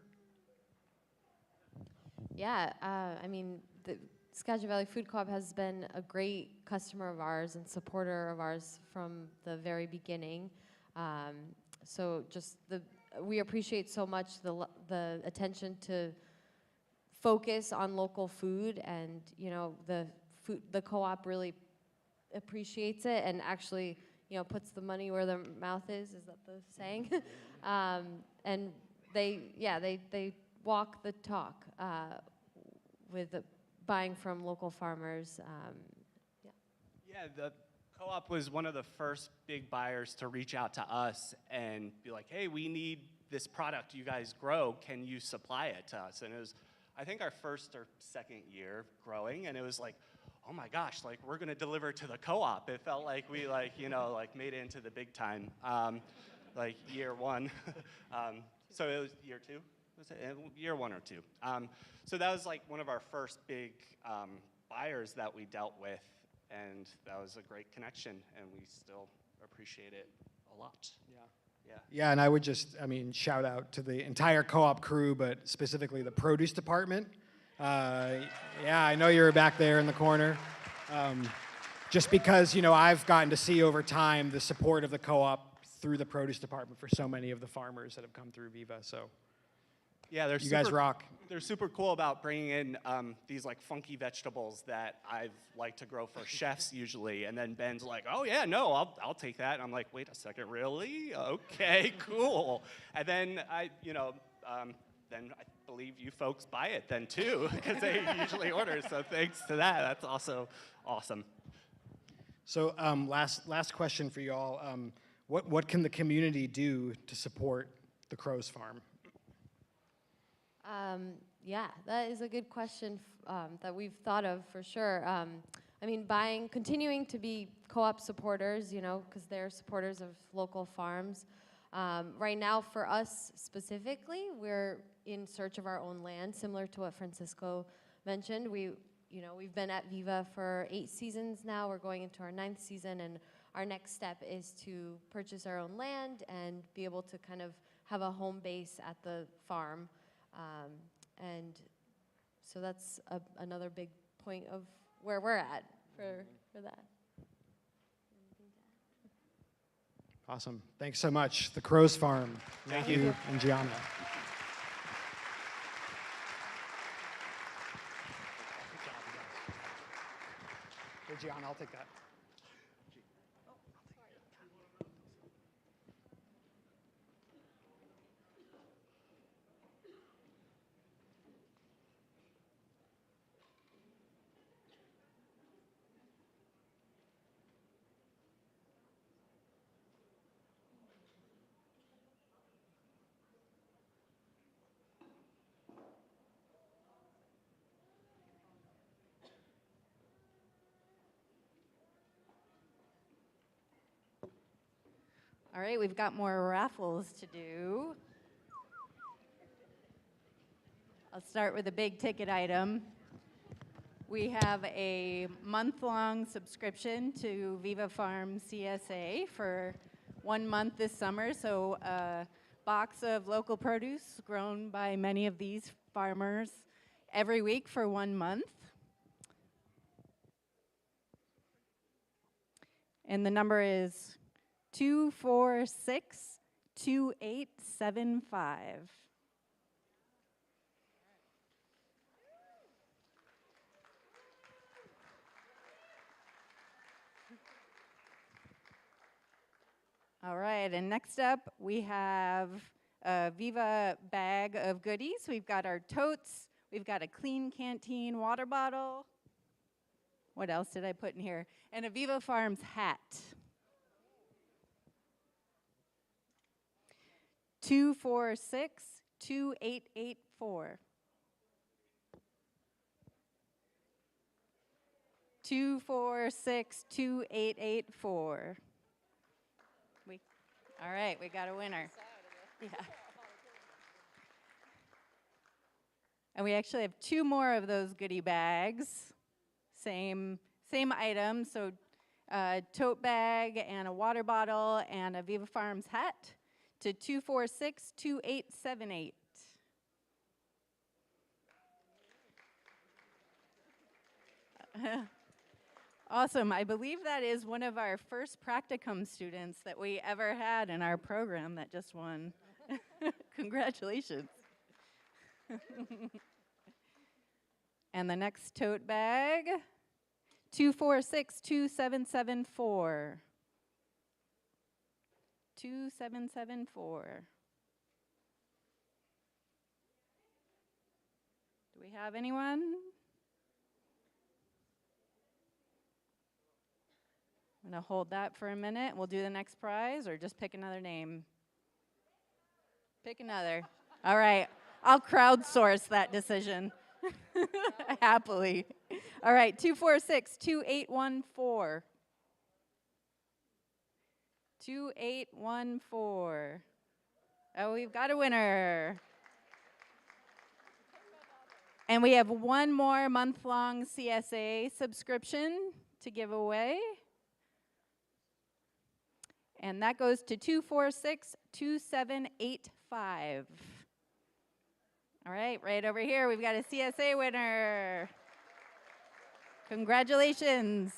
Yeah, I mean, the Skagit Valley Food Co-op has been a great customer of ours and supporter of ours from the very beginning. So we appreciate so much the attention to focus on local food, and the co-op really appreciates it and actually puts the money where their mouth is that the saying? And they walk the talk with buying from local farmers. Yeah, the co-op was one of the first big buyers to reach out to us and be like, hey, we need this product you guys grow. Can you supply it to us? And it was, I think, our first or second year growing, and it was like, oh my gosh, like we're gonna deliver to the co-op. It felt like we made it into the big time, like year one. So it was year two, was it? Year one or two. So that was like one of our first big buyers that we dealt with, and that was a great connection, and we still appreciate it a lot. Yeah, and I would shout out to the entire co-op crew, but specifically the produce department. Yeah, I know you're back there in the corner. Just because, I've gotten to see over time the support of the co-op through the produce department for so many of the farmers that have come through Viva, so. Yeah, you guys rock. They're super cool about bringing in these like funky vegetables that I've liked to grow for chefs usually, and then Ben's like, "Oh yeah, no, I'll take that." And I'm like, "Wait a second, really? Okay, cool." And then then I believe you folks buy it then too, because they usually order. So thanks to that, that's also awesome. So last question for y'all. What can the community do to support the Crows Farm? Yeah, that is a good question that we've thought of for sure. Continuing to be co-op supporters, because they're supporters of local farms. Right now, for us specifically, we're in search of our own land, similar to what Francisco mentioned. We you know, we've been at Viva for 8 seasons now. We're going into our 9th season, and our next step is to purchase our own land and be able to kind of have a home base at the farm. And so that's another big point of where we're at for that. Awesome. Thanks so much. The Crow's Farm. Thank Matthew you. and Gianna. Hey, Gianna, I'll take that. All right, we've got more raffles to do. I'll start with a big ticket item. We have a month-long subscription to Viva Farm CSA for 1 month this summer. So a box of local produce grown by many of these farmers every week for 1 month. And the number is 246-2875. All right, and next up we have a Viva bag of goodies. We've got our totes, we've got a clean canteen water bottle. What else did I put in here? And a Viva Farms hat. 246-2884. 246-2884. All right, we got a winner. Yeah. And we actually have 2 more of those goodie bags. Same item, so a tote bag and a water bottle and a Viva Farms hat to 246-2878. Awesome. I believe that is one of our first practicum students that we ever had in our program that just won. Congratulations. And the next tote bag, 246-2774. 2774. Do we have anyone? I'm going to hold that for a minute. We'll do the next prize, or just pick another name. Pick another. All right. I'll crowdsource that decision. Happily. All right. 246-2814. 2814. Oh, we've got a winner. And we have one more month-long CSA subscription to give away. And that goes to 246-2785. All right, right over here, we've got a CSA winner. Congratulations.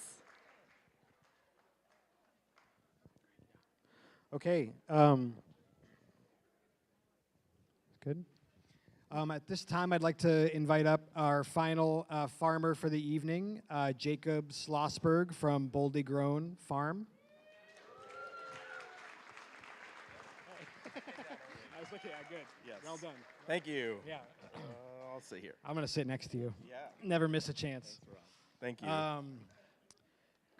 Okay. Good. At this time, I'd like to invite up our final farmer for the evening, Jacob Schlossberg from Boldly Grown Farm. I was looking at good. Yes. Well done. Thank you. Yeah. I'll sit here. I'm going to sit next to you. Yeah. Never miss a chance. Thank you.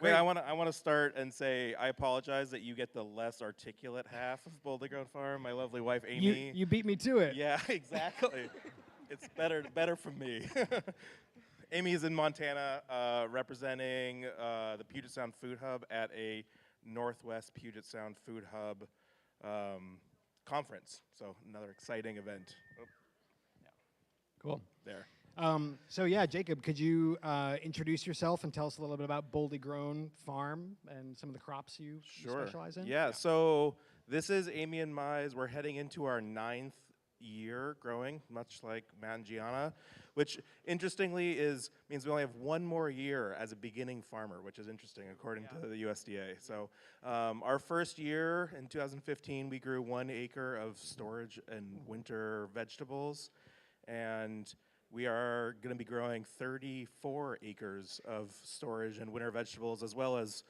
Great. Wait, I want to start and say I apologize that you get the less articulate half of Boldly Grown Farm. My lovely wife Amy. You beat me to it. Yeah, exactly. It's better for me. Amy is in Montana, representing the Puget Sound Food Hub at a Northwest Puget Sound Food Hub conference. So another exciting event. Oh. Cool. There. So yeah, Jacob, could you introduce yourself and tell us a little bit about Boldly Grown Farm and some of the crops you specialize in? Yeah, so this is Amy and Mai's. We're heading into our 9th year growing, much like Matt and Gianna, which interestingly means we only have one more year as a beginning farmer, which is interesting according to the USDA. So our first year in 2015, we grew 1 acre of storage and winter vegetables, and we are going to be growing 34 acres of storage and winter vegetables, as well as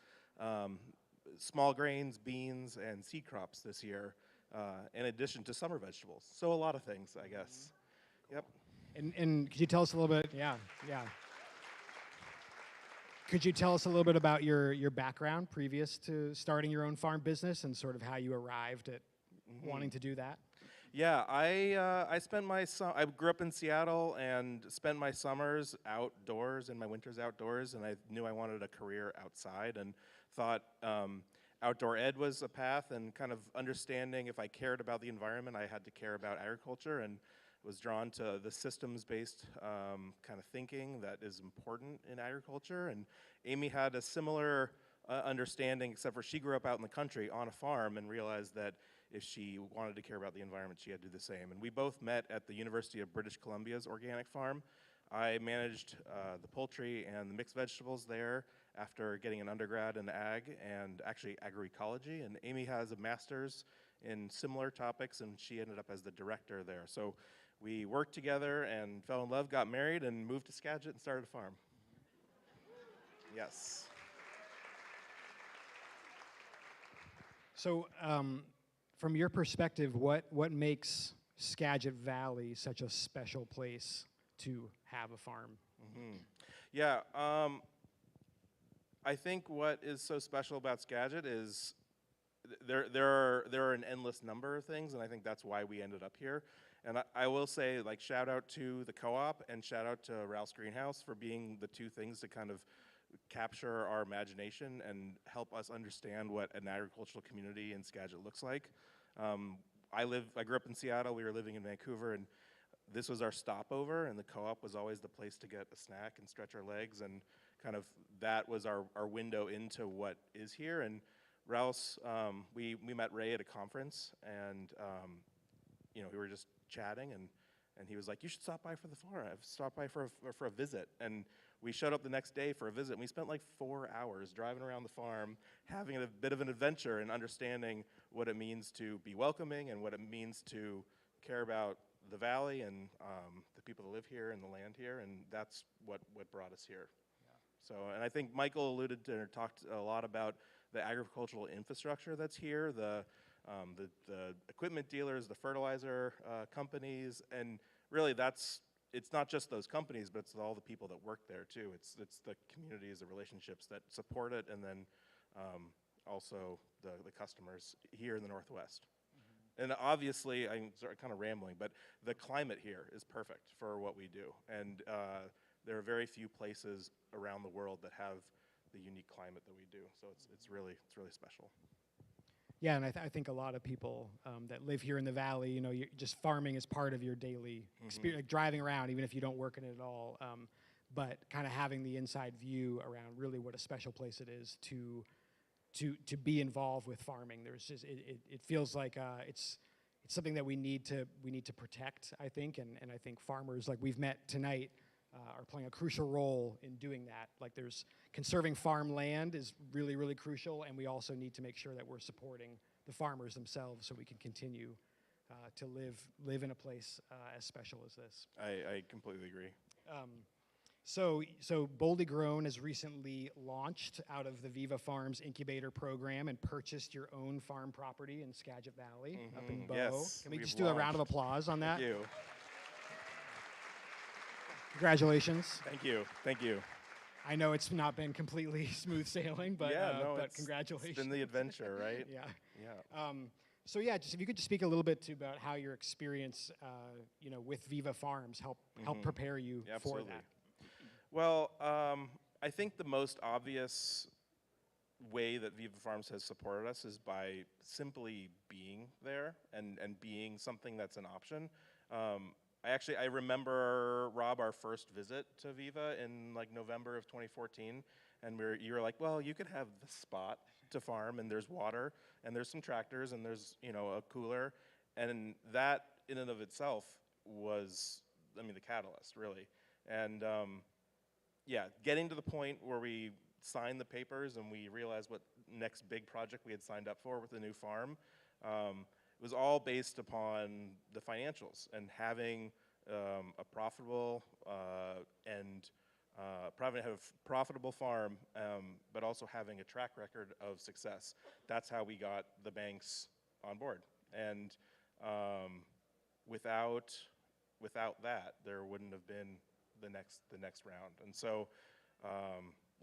small grains, beans, and seed crops this year, in addition to summer vegetables. So a lot of things, I guess. Yep. And could you tell us a little bit? Yeah. Could you tell us a little bit about your background previous to starting your own farm business and sort of how you arrived at wanting to do that? Yeah, I spent I grew up in Seattle and spent my summers outdoors and my winters outdoors, and I knew I wanted a career outside and thought outdoor ed was a path, and kind of understanding if I cared about the environment, I had to care about agriculture, and was drawn to the systems-based kind of thinking that is important in agriculture. And Amy had a similar understanding, except for she grew up out in the country on a farm and realized that if she wanted to care about the environment, she had to do the same. And we both met at the University of British Columbia's organic farm. I managed the poultry and the mixed vegetables there after getting an undergrad in ag and actually agroecology. And Amy has a master's in similar topics, and she ended up as the director there. So we worked together and fell in love, got married, and moved to Skagit and started a farm. Yes. So from your perspective, what makes Skagit Valley such a special place to have a farm? Yeah, I think what is so special about Skagit is there are an endless number of things, and I think that's why we ended up here. And I will say, like, shout out to the co-op and shout out to Ralph's Greenhouse for being the two things to kind of capture our imagination and help us understand what an agricultural community in Skagit looks like. I grew up in Seattle, we were living in Vancouver, and this was our stopover, and the co-op was always the place to get a snack and stretch our legs, and kind of that was our window into what is here. And Rouse, we met Ray at a conference, and we were just chatting, and he was like, "You should stop by for the farm. Stop by for a visit." And we showed up the next day for a visit, and we spent like 4 hours driving around the farm, having a bit of an adventure and understanding what it means to be welcoming and what it means to care about the valley and the people that live here and the land here, and that's what brought us here. So, and I think Michael alluded to or talked a lot about the agricultural infrastructure that's here, the equipment dealers, the fertilizer companies, and really it's not just those companies, but it's all the people that work there too. It's the communities, the relationships that support it, and then also the customers here in the Northwest. And obviously, I'm kind of rambling, but the climate here is perfect for what we do. And there are very few places around the world that have the unique climate that we do. So it's really special. Yeah, and I think a lot of people that live here in the valley, just farming is part of your daily experience, like driving around, even if you don't work in it at all. But kind of having the inside view around really what a special place it is to be involved with farming. There's just it feels like it's something that we need to protect, I think, and I think farmers like we've met tonight are playing a crucial role in doing that. Like there's conserving farmland is really, really crucial, and we also need to make sure that we're supporting the farmers themselves so we can continue to live in a place as special as this. I completely agree. So Boldly Grown has recently launched out of the Viva Farms incubator program and purchased your own farm property in Skagit Valley up in Bow. Yes, Can we just do a round of applause on that? Thank you. Congratulations. Thank you. I know it's not been completely smooth sailing, but but congratulations. It's been the adventure, right? Yeah. So yeah, just if you could just speak a little bit about how your experience, with Viva Farms helped prepare you for that. Well, I think the most obvious way that Viva Farms has supported us is by simply being there and being something that's an option. I remember, Rob, our first visit to Viva in like November of 2014, and you were like, well, you could have the spot to farm, and there's water, and there's some tractors, and there's, you know, a cooler, and that in and of itself was, I mean, the catalyst, really. And yeah, getting to the point where we signed the papers and we realized what next big project we had signed up for with the new farm, it was all based upon the financials and having a profitable profitable farm, but also having a track record of success. That's how we got the banks on board. And without that, there wouldn't have been the next round. And so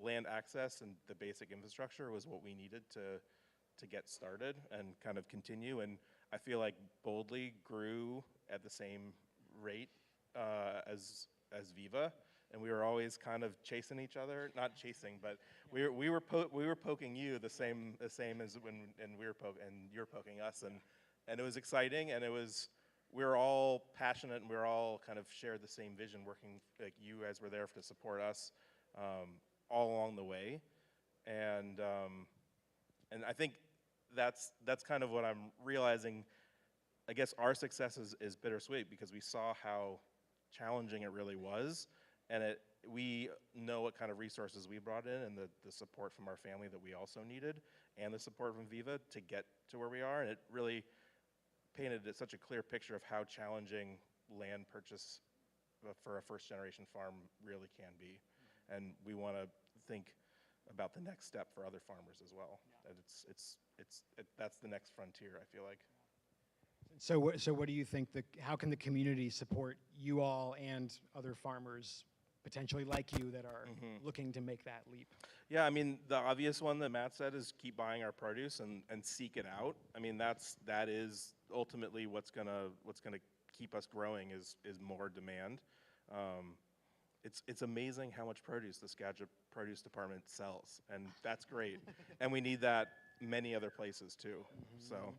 land access and the basic infrastructure was what we needed to get started and kind of continue. And I feel like Boldly grew at the same rate as Viva, and we were always kind of chasing each other. Not chasing, but we were poking you the same as when we were and you're poking us, and it was exciting, and we were all passionate, and we were all kind of shared the same vision, working, like you guys were there to support us all along the way. And I think that's kind of what I'm realizing. I guess our success is bittersweet because we saw how challenging it really was, and we know what kind of resources we brought in and the support from our family that we also needed, and the support from Viva to get to where we are. And it really painted such a clear picture of how challenging land purchase for a first-generation farm really can be. And we want to think about the next step for other farmers as well. And that's the next frontier, I feel like. So what do you think, how can the community support you all and other farmers potentially like you that are looking to make that leap? Yeah, I mean, the obvious one that Matt said is keep buying our produce and seek it out. I mean, that is ultimately what's gonna keep us growing is more demand. It's amazing how much produce the Skagit Produce Department sells, and that's great. And we need that many other places too. So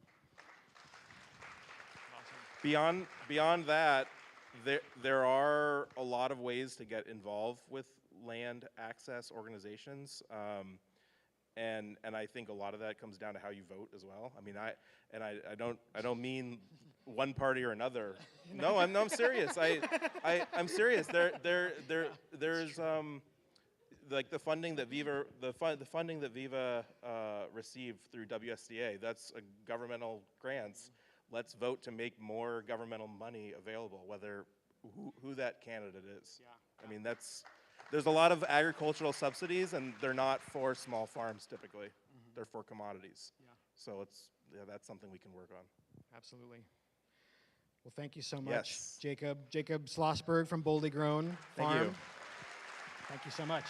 beyond that, there are a lot of ways to get involved with land access organizations, and I think a lot of that comes down to how you vote as well. I mean, I don't mean one party or another. No, I'm serious. I'm serious. There's like the funding that Viva received through WSDA. That's a governmental grants. Let's vote to make more governmental money available, who that candidate is. Yeah. I mean, there's a lot of agricultural subsidies, and they're not for small farms typically. They're for commodities. Yeah. So that's something we can work on. Absolutely. Well, thank you so much, yes. Jacob Schlossberg from Boldly Grown Farm. Thank you. Thank you so much.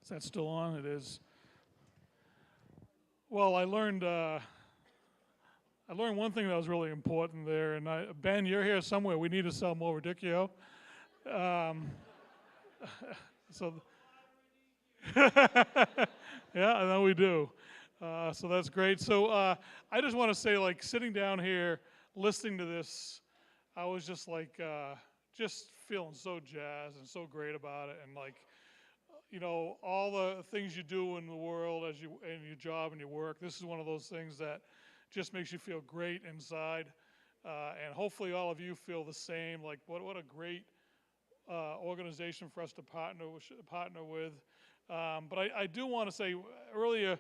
Is that still on? It is. Well, I learned one thing that was really important there, and Ben, you're here somewhere. We need to sell more Radicchio. So, yeah, I know we do. So that's great. So I just want to say, like, sitting down here, listening to this, I was just like, just feeling so jazzed and so great about it, and like, you know, all the things you do in the world in your job and your work, this is one of those things that just makes you feel great inside. And hopefully all of you feel the same. Like, what a great organization for us to partner with. But I do want to say, earlier,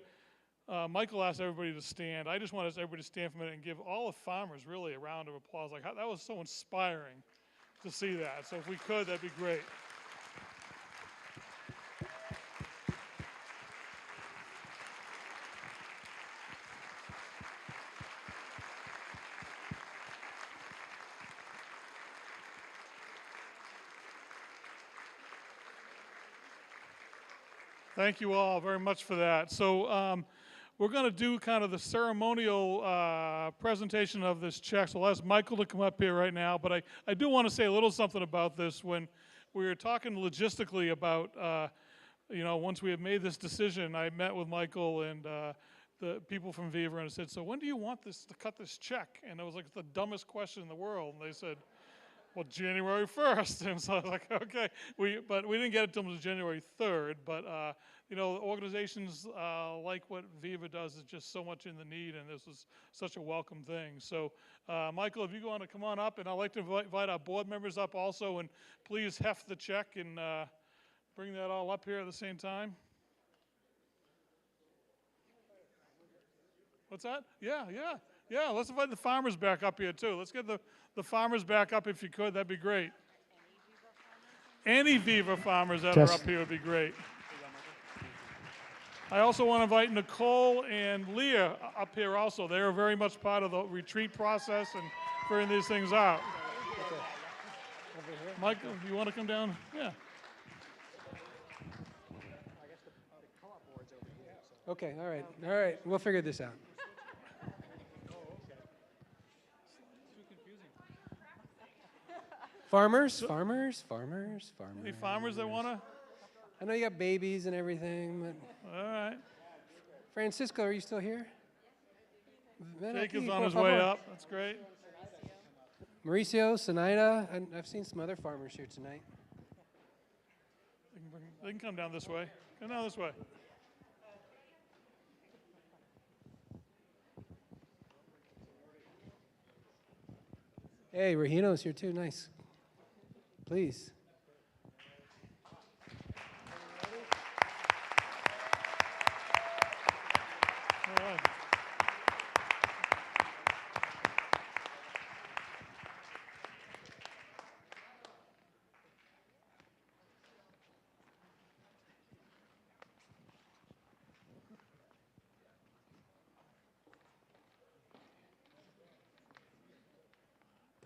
Michael asked everybody to stand. I just want everybody to stand for a minute and give all the farmers really a round of applause. Like, that was so inspiring to see that. So if we could, that'd be great. Thank you all very much for that. So we're going to do kind of the ceremonial presentation of this check. So I'll ask Michael to come up here right now. But I do want to say a little something about this. When we were talking logistically about once we had made this decision, I met with Michael and the people from Viva, and I said, so when do you want this to cut this check? And it was like the dumbest question in the world. And they said, well, January 1st. And so I was like, okay. But we didn't get it until January 3rd. But, organizations like what Viva does is just so much in the need, and this was such a welcome thing. So, Michael, if you want to come on up, and I'd like to invite our board members up also, and please heft the check and bring that all up here at the same time. What's that? Yeah. Let's invite the farmers back up here, too. Let's get the farmers back up if you could. That'd be great. Any Viva farmers that are up here would be great. I also want to invite Nicole and Leah up here also. They are very much part of the retreat process and figuring these things out. Michael, do you want to come down? Yeah. Okay, all right. We'll figure this out. Farmers. Any farmers that want to? I know you got babies and everything, but. All right. Francisco, are you still here? Jacob's on his way up. That's great. Mauricio, Sinaida, I've seen some other farmers here tonight. They can come down this way. Come down this way. Hey, Regino's here too. Nice. Please. All right.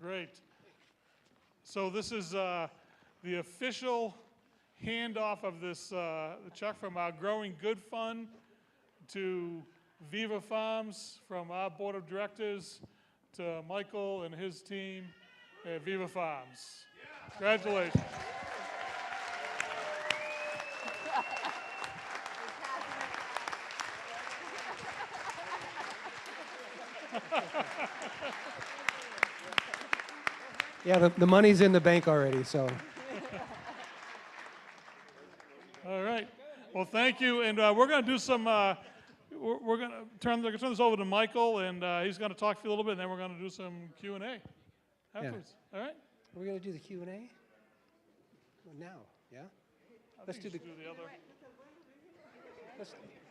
Great. So this is the official handoff of this the check from our Growing Good Fund to Viva Farms, from our board of directors to Michael and his team at Viva Farms. Congratulations. Yeah, the money's in the bank already, so. All right. Well, thank you. And we're going to do some, we're going to turn this over to Michael, and he's going to talk to you a little bit, and then we're going to do some Q&A afterwards. Yeah. All right? We're going to do the Q&A? Well, now, yeah? Let's do the other.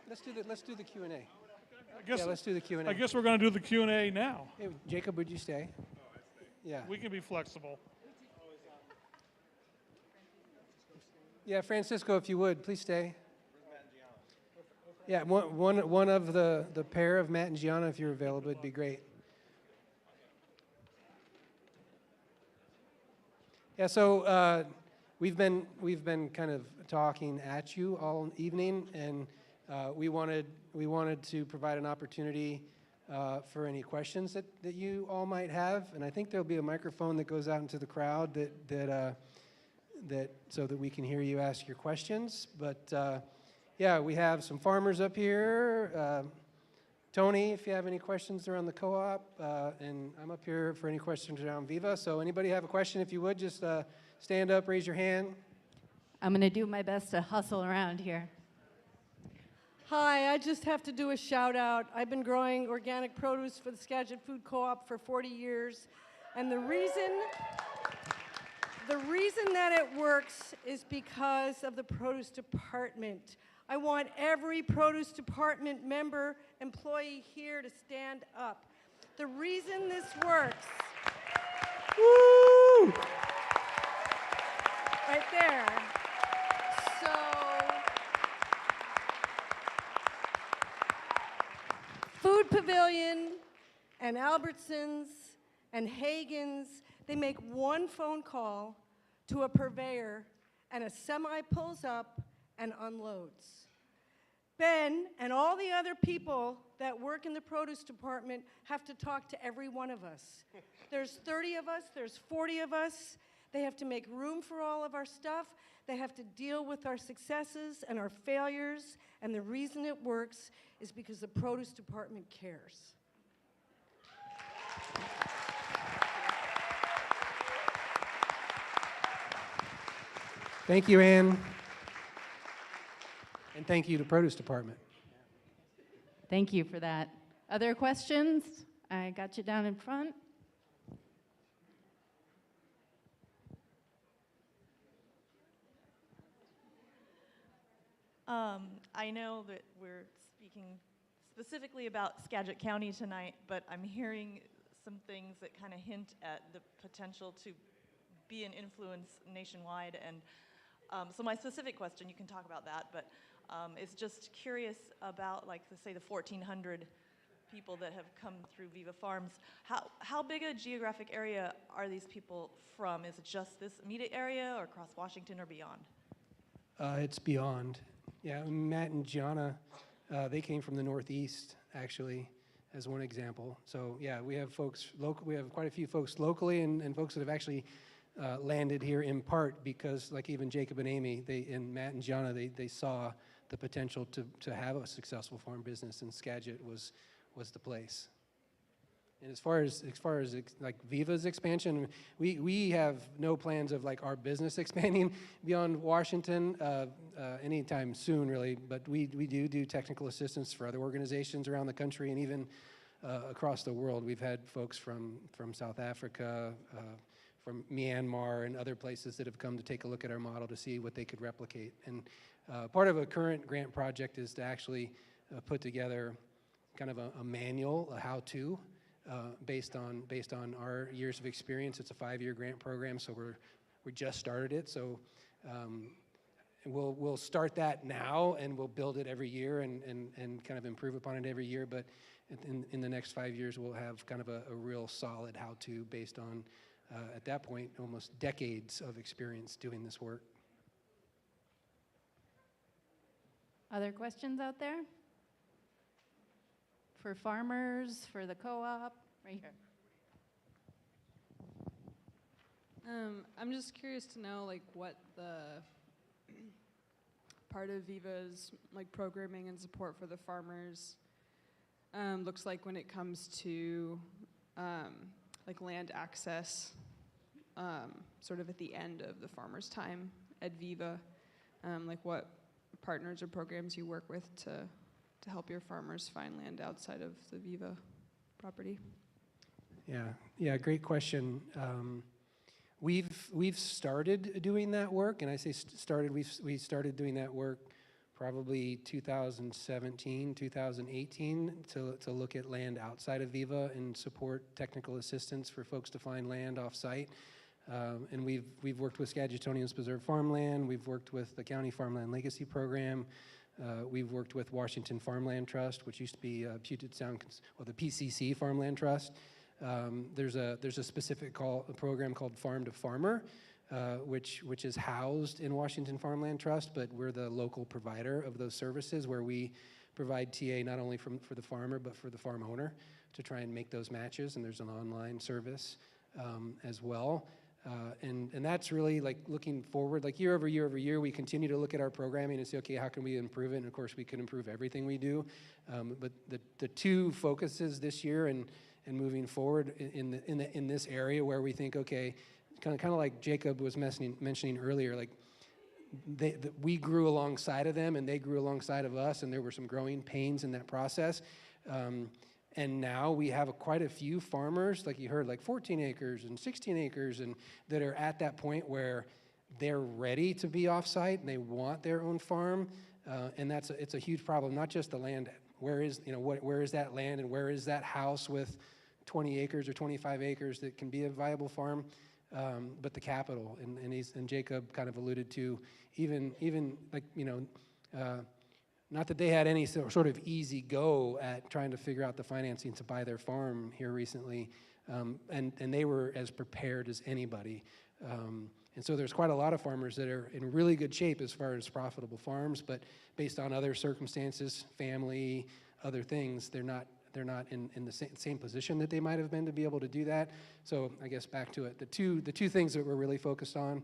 Let's do the Q&A. Yeah, let's do the Q&A. I guess we're going to do the Q&A now. Hey, Jacob, would you stay? Yeah. We can be flexible. Yeah, Francisco, if you would, please stay. Yeah, one of the pair of Matt and Gianna, if you're available, would be great. Yeah, so we've been kind of talking at you all evening, and we wanted to provide an opportunity for any questions that you all might have, and I think there'll be a microphone that goes out into the crowd that so that we can hear you ask your questions. But yeah, we have some farmers up here. Tony, if you have any questions around the co-op, and I'm up here for any questions around Viva. So anybody have a question, if you would, just stand up, raise your hand. I'm going to do my best to hustle around here. Hi, I just have to do a shout out. I've been growing organic produce for the Skagit Food Co-op for 40 years, and the reason that it works is because of the produce department. I want every produce department member, employee here to stand up. The reason this works, woo! Right there. So, Food Pavilion and Albertsons and Hagen's, they make one phone call to a purveyor and a semi pulls up and unloads. Ben and all the other people that work in the produce department have to talk to every one of us. There's 30 of us, there's 40 of us, They have to make room for all of our stuff. They have to deal with our successes and our failures. And the reason it works is because the produce department cares. Thank you, Ann. And thank you to Produce Department. Thank you for that. Other questions? I got you down in front. I know that we're speaking specifically about Skagit County tonight, but I'm hearing some things that kind of hint at the potential to be an influence nationwide. And so my specific question, you can talk about that, but is just curious about, like, say, the 1,400 people that have come through Viva Farms. How big a geographic area are these people from? Is it just this immediate area or across Washington or beyond? It's beyond. Yeah, Matt and Gianna, they came from the Northeast, actually, as one example. So yeah, we have folks local. We have quite a few folks locally, and folks that have actually landed here in part because, like even Jacob and Amy, and Matt and Gianna, they saw the potential to have a successful farm business, and Skagit was the place. And as far as like Viva's expansion, we have no plans of like our business expanding beyond Washington anytime soon, really. But we do technical assistance for other organizations around the country and even across the world. We've had folks from South Africa, from Myanmar, and other places that have come to take a look at our model to see what they could replicate. And part of a current grant project is to actually put together kind of a manual, a how-to. Based on our years of experience. It's a 5-year grant program, so we just started it. So we'll start that now, and we'll build it every year and kind of improve upon it every year. But in the next 5 years, we'll have kind of a real solid how-to based on, at that point, almost decades of experience doing this work. Other questions out there? For farmers, for the co-op, right here. I'm just curious to know, like, what the part of Viva's like programming and support for the farmers looks like when it comes to like land access, sort of at the end of the farmer's time at Viva, like what partners or programs you work with to help your farmers find land outside of the Viva property? Yeah, great question. We've started doing that work, and I say started. We started doing that work probably 2017, 2018 to look at land outside of Viva and support technical assistance for folks to find land off-site. And we've worked with Skagitonians Preserve Farmland. We've worked with the County Farmland Legacy Program. We've worked with Washington Farmland Trust, which used to be Puget Sound, well, the PCC Farmland Trust. There's a specific program called Farm to Farmer, which is housed in Washington Farmland Trust, but we're the local provider of those services where we provide TA not only for the farmer, but for the farm owner to try and make those matches, and there's an online service as well. And that's really like looking forward, like year over year, we continue to look at our programming and say, okay, how can we improve it? And of course, we can improve everything we do. But the two focuses this year and moving forward in this area where we think, okay, kind of like Jacob was mentioning earlier, like we grew alongside of them and they grew alongside of us, and there were some growing pains in that process. And now we have quite a few farmers, like you heard, like 14 acres and 16 acres, and that are at that point where they're ready to be off-site and they want their own farm, and it's a huge problem. Not just the land. Where is that land, and where is that house with 20 acres or 25 acres that can be a viable farm? But the capital, and Jacob kind of alluded to, even like not that they had any sort of easy go at trying to figure out the financing to buy their farm here recently, and they were as prepared as anybody. And so there's quite a lot of farmers that are in really good shape as far as profitable farms, but based on other circumstances, family, other things, they're they're not in the same position that they might have been to be able to do that. So I guess back to it, the two things that we're really focused on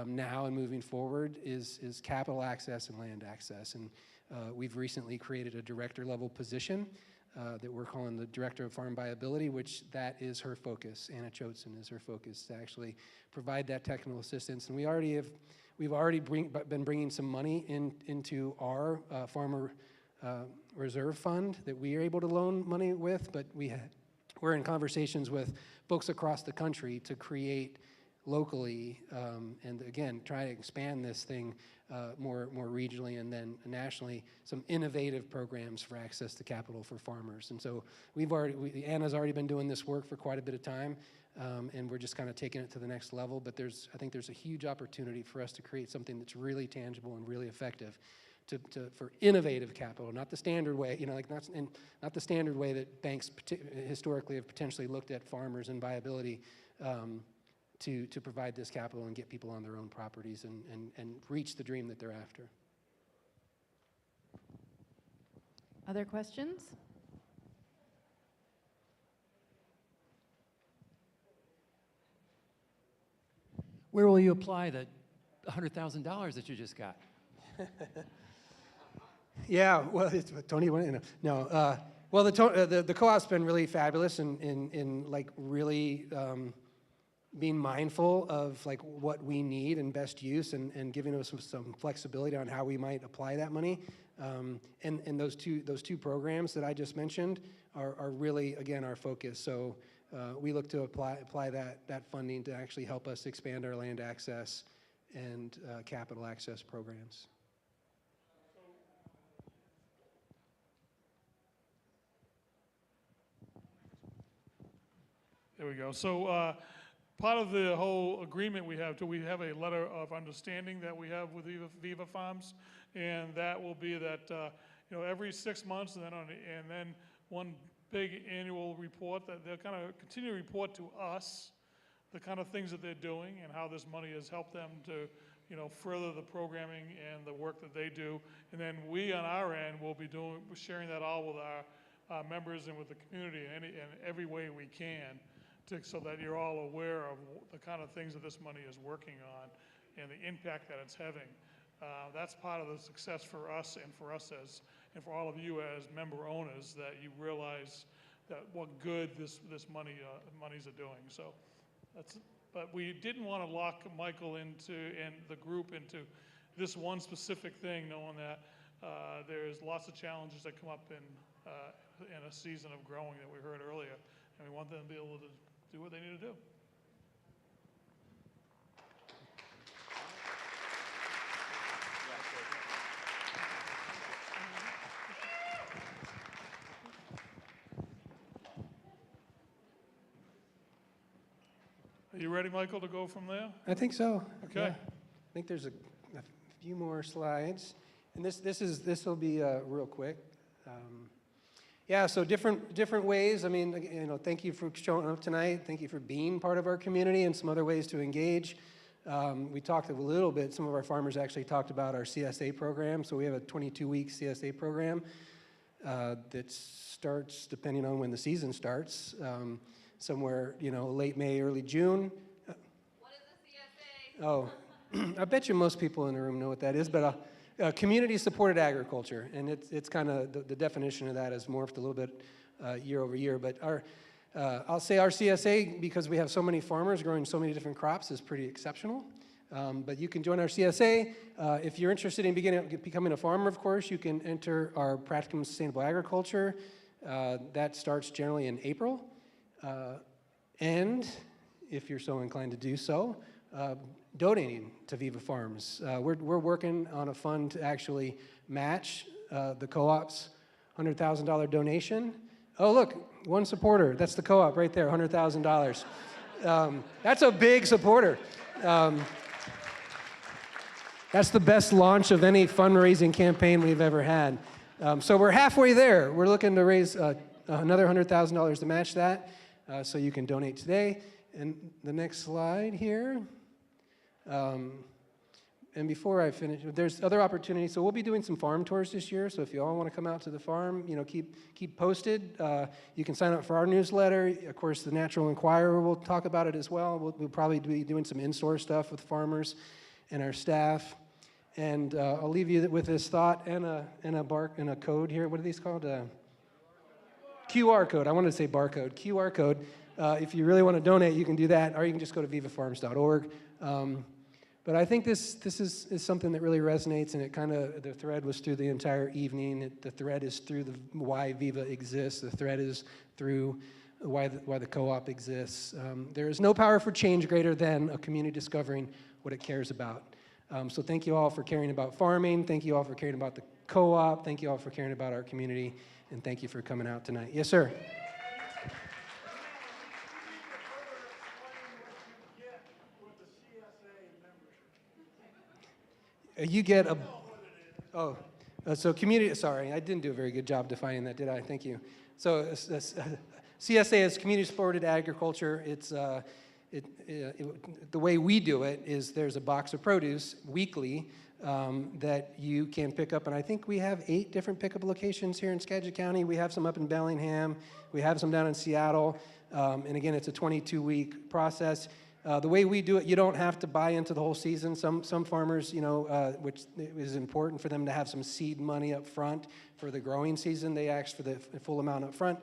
now and moving forward is capital access and land access. And we've recently created a director level position that we're calling the Director of Farm Viability, which that is her focus. Anna Choatson is her focus, to actually provide that technical assistance. And we've already been bringing some money into our farmer reserve fund that we are able to loan money with, but we're in conversations with folks across the country to create locally, and again, try to expand this thing more regionally and then nationally, some innovative programs for access to capital for farmers. And so Anna's already been doing this work for quite a bit of time, and we're just kind of taking it to the next level, but I think there's a huge opportunity for us to create something that's really tangible and really effective for innovative capital, not the standard way, not the standard way that banks historically have potentially looked at farmers and viability, to provide this capital and get people on their own properties and reach the dream that they're after. Other questions? Where will you apply the $100,000 that you just got? Yeah, well, Tony, no. Well, the co-op's been really fabulous in like really being mindful of like what we need and best use, and giving us some flexibility on how we might apply that money. And those two programs that I just mentioned are really, again, our focus. So we look to apply that funding to actually help us expand our land access and capital access programs. There we go. So part of the whole agreement we have a letter of understanding that we have with Viva Farms, and that will be that every 6 months, and then one big annual report that they'll kind of continue to report to us the kind of things that they're doing and how this money has helped them to further the programming and the work that they do. And then we on our end will be sharing that all with our members and with the community in every way we can, so that you're all aware of the kind of things that this money is working on and the impact that it's having. That's part of the success for us and for for all of you as member owners, that you realize that what good this monies are doing. So but we didn't want to lock Michael and the group into this one specific thing, knowing that there's lots of challenges that come up in a season of growing that we heard earlier, and we want them to be able to do what they need to do. Are you ready, Michael, to go from there? I think so. Okay. Yeah. I think there's a few more slides, and this will be real quick. Yeah, so different ways. I mean, thank you for showing up tonight. Thank you for being part of our community, and some other ways to engage. We talked a little bit, some of our farmers actually talked about our CSA program. So we have a 22-week CSA program that starts, depending on when the season starts, somewhere, late May, early June. What is a CSA? Oh, I bet you most people in the room know what that is, but community-supported agriculture, and it's kind of, the definition of that has morphed a little bit year over year, but I'll say our CSA, because we have so many farmers growing so many different crops, is pretty exceptional. But you can join our CSA. If you're interested in becoming a farmer, of course, you can enter our Practicum Sustainable Agriculture. That starts generally in April. And if you're so inclined to do so, donating to Viva Farms. We're working on a fund to actually match the co-op's $100,000 donation. Oh, look, one supporter. That's the co-op right there, $100,000. That's a big supporter. That's the best launch of any fundraising campaign we've ever had. So we're halfway there. We're looking to raise another $100,000 to match that, so you can donate today. And the next slide here. And And before I finish, there's other opportunities. So we'll be doing some farm tours this year. So if you all want to come out to the farm, keep posted. You can sign up for our newsletter. Of course, the Natural Enquirer will talk about it as well. We'll probably be doing some in-store stuff with farmers and our staff. And I'll leave you with this thought and a code here. What are these called? QR code. I wanted to say barcode. QR code. If you really want to donate, you can do that, or you can just go to vivafarms.org. But I think this is something that really resonates, and the thread was through the entire evening. The thread is through why Viva exists. The thread is through why the co-op exists. There is no power for change greater than a community discovering what it cares about. So thank you all for caring about farming. Thank you all for caring about the co-op. Thank you all for caring about our community. And thank you for coming out tonight. Yes, sir. You get a, so community, sorry, I didn't do a very good job defining that, did I? Thank you. So CSA is community supported agriculture. It's, the way we do it is there's a box of produce weekly that you can pick up, and I think we have 8 different pickup locations here in Skagit County. We have some up in Bellingham. We have some down in Seattle. And again, it's a 22-week process. The way we do it, you don't have to buy into the whole season. Some farmers, which is important for them to have some seed money up front for the growing season. They ask for the full amount up front.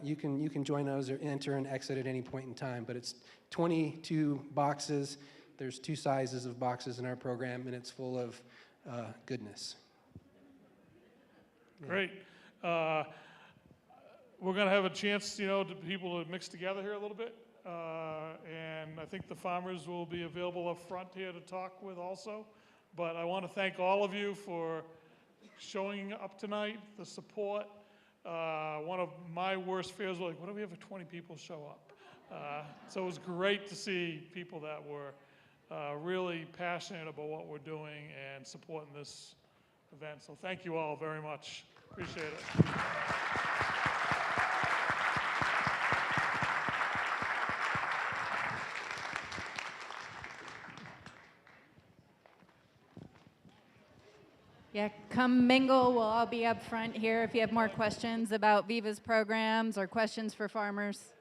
You can join those or enter and exit at any point in time. But it's 22 boxes. There's 2 sizes of boxes in our program, and it's full of goodness. Yeah. Great. We're going to have a chance, to people to mix together here a little bit. And I think the farmers will be available up front here to talk with also. But I want to thank all of you for showing up tonight, the support. One of my worst fears was like, what if we have 20 people show up? So it was great to see people that were really passionate about what we're doing and supporting this event. So thank you all very much. Appreciate it. Yeah, come mingle. We'll all be up front here if you have more questions about Viva's programs or questions for farmers.